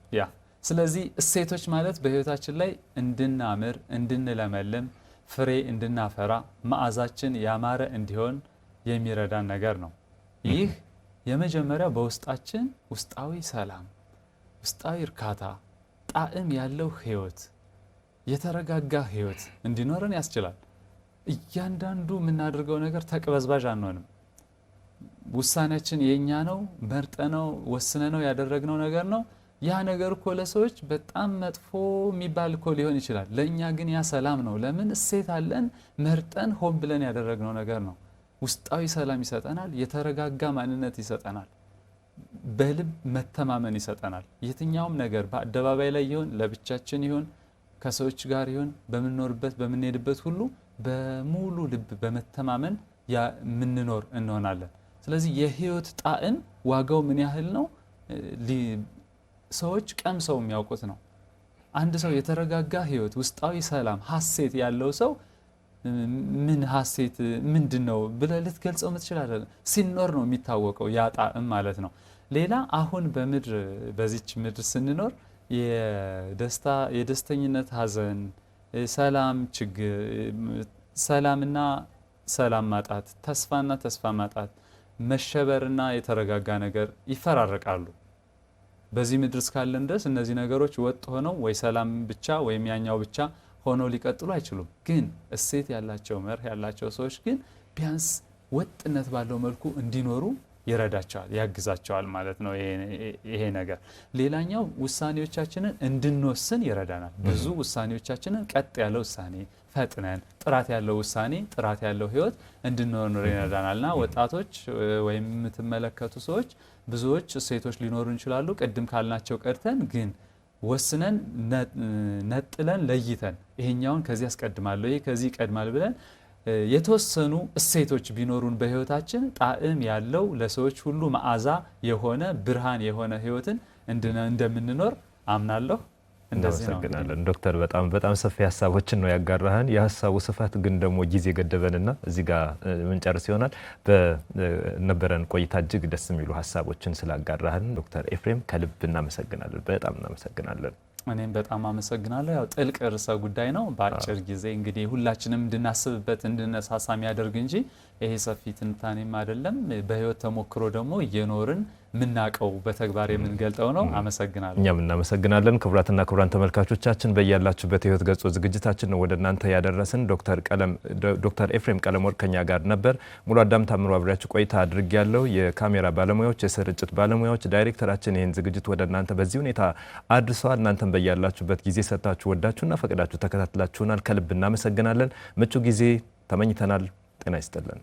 ስለዚህ እሴቶች ማለት በህይወታችን ላይ እንድናምር፣ እንድንለመልም፣ ፍሬ እንድናፈራ፣ መዓዛችን ያማረ እንዲሆን የሚረዳን ነገር ነው። ይህ የመጀመሪያው በውስጣችን ውስጣዊ ሰላም፣ ውስጣዊ እርካታ፣ ጣዕም ያለው ህይወት፣ የተረጋጋ ህይወት እንዲኖረን ያስችላል። እያንዳንዱ የምናደርገው ነገር ተቅበዝባዥ አንሆንም። ውሳኔያችን የኛ ነው፣ መርጠነው ወስነነው ያደረግነው ነገር ነው። ያ ነገር እኮ ለሰዎች በጣም መጥፎ የሚባል እኮ ሊሆን ይችላል። ለእኛ ግን ያ ሰላም ነው። ለምን? እሴት አለን፣ መርጠን ሆን ብለን ያደረግነው ነገር ነው። ውስጣዊ ሰላም ይሰጠናል፣ የተረጋጋ ማንነት ይሰጠናል፣ በልብ መተማመን ይሰጠናል። የትኛውም ነገር በአደባባይ ላይ ይሁን ለብቻችን ይሁን ከሰዎች ጋር ይሁን በምንኖርበት በምንሄድበት ሁሉ በሙሉ ልብ በመተማመን የምንኖር እንሆናለን። ስለዚህ የህይወት ጣዕም ዋጋው ምን ያህል ነው? ሰዎች ቀምሰው የሚያውቁት ነው። አንድ ሰው የተረጋጋ ህይወት፣ ውስጣዊ ሰላም፣ ሀሴት ያለው ሰው ምን ሀሴት ምንድነው ብለህ ልትገልጸው የምትችል ሲኖር ነው የሚታወቀው ያ ጣዕም ማለት ነው። ሌላ አሁን በምድር በዚች ምድር ስንኖር የደስተኝነት ሀዘን፣ ሰላም ችግር፣ ሰላምና ሰላም ማጣት፣ ተስፋና ተስፋ ማጣት፣ መሸበርና የተረጋጋ ነገር ይፈራረቃሉ። በዚህ ምድር እስካለን ድረስ እነዚህ ነገሮች ወጥ ሆነው ወይ ሰላም ብቻ ወይም ያኛው ብቻ ሆነው ሊቀጥሉ አይችሉም። ግን እሴት ያላቸው መርህ ያላቸው ሰዎች ግን ቢያንስ ወጥነት ባለው መልኩ እንዲኖሩ ይረዳቸዋል፣ ያግዛቸዋል ማለት ነው ይሄ ነገር። ሌላኛው ውሳኔዎቻችንን እንድንወስን ይረዳናል። ብዙ ውሳኔዎቻችንን ቀጥ ያለ ውሳኔ ፈጥነን ጥራት ያለው ውሳኔ ጥራት ያለው ህይወት እንድንኖር ይረዳናልና ወጣቶች ወይም የምትመለከቱ ሰዎች ብዙዎች እሴቶች ሊኖሩ ይችላሉ። ቅድም ካልናቸው ቀርተን ግን ወስነን ነጥለን ለይተን ይሄኛውን ከዚህ ያስቀድማለሁ ይሄ ከዚህ ይቀድማል ብለን የተወሰኑ እሴቶች ቢኖሩን በህይወታችን ጣዕም ያለው ለሰዎች ሁሉ መዓዛ የሆነ ብርሃን የሆነ ህይወትን እንደምንኖር አምናለሁ። እናመሰግናለን ዶክተር። በጣም ሰፊ ሀሳቦችን ነው ያጋራህን። የሀሳቡ ስፋት ግን ደግሞ ጊዜ ገደበንና እዚህ ጋር ምንጨርስ ይሆናል። በነበረን ቆይታ እጅግ ደስ የሚሉ ሀሳቦችን ስላጋራህን ዶክተር ኤፍሬም ከልብ እናመሰግናለን። በጣም እናመሰግናለን። እኔም በጣም አመሰግናለሁ። ያው ጥልቅ ርዕሰ ጉዳይ ነው። በአጭር ጊዜ እንግዲህ ሁላችንም እንድናስብበት እንድነሳሳ የሚያደርግ እንጂ ይሄ ሰፊ ትንታኔም አይደለም። በህይወት ተሞክሮ ደግሞ እየኖርን ምናቀው በተግባር የምንገልጠው ነው። አመሰግናለሁ። እኛም እናመሰግናለን። ክቡራትና ክቡራን ተመልካቾቻችን በያላችሁበት የህይወት ገጾ ዝግጅታችን ነው ወደ እናንተ ያደረስን። ዶክተር ኤፍሬም ቀለመወርቅ ከኛ ጋር ነበር። ሙሉ አዳም ታምሩ አብሬያችሁ ቆይታ አድርጌያለሁ። የካሜራ ባለሙያዎች፣ የስርጭት ባለሙያዎች፣ ዳይሬክተራችን ይህን ዝግጅት ወደ እናንተ በዚህ ሁኔታ አድርሰዋል። እናንተም በያላችሁበት ጊዜ ሰጥታችሁ ወዳችሁና ፈቅዳችሁ ተከታትላችሁናል። ከልብ እናመሰግናለን። ምቹ ጊዜ ተመኝተናል። ጤና ይስጥልን።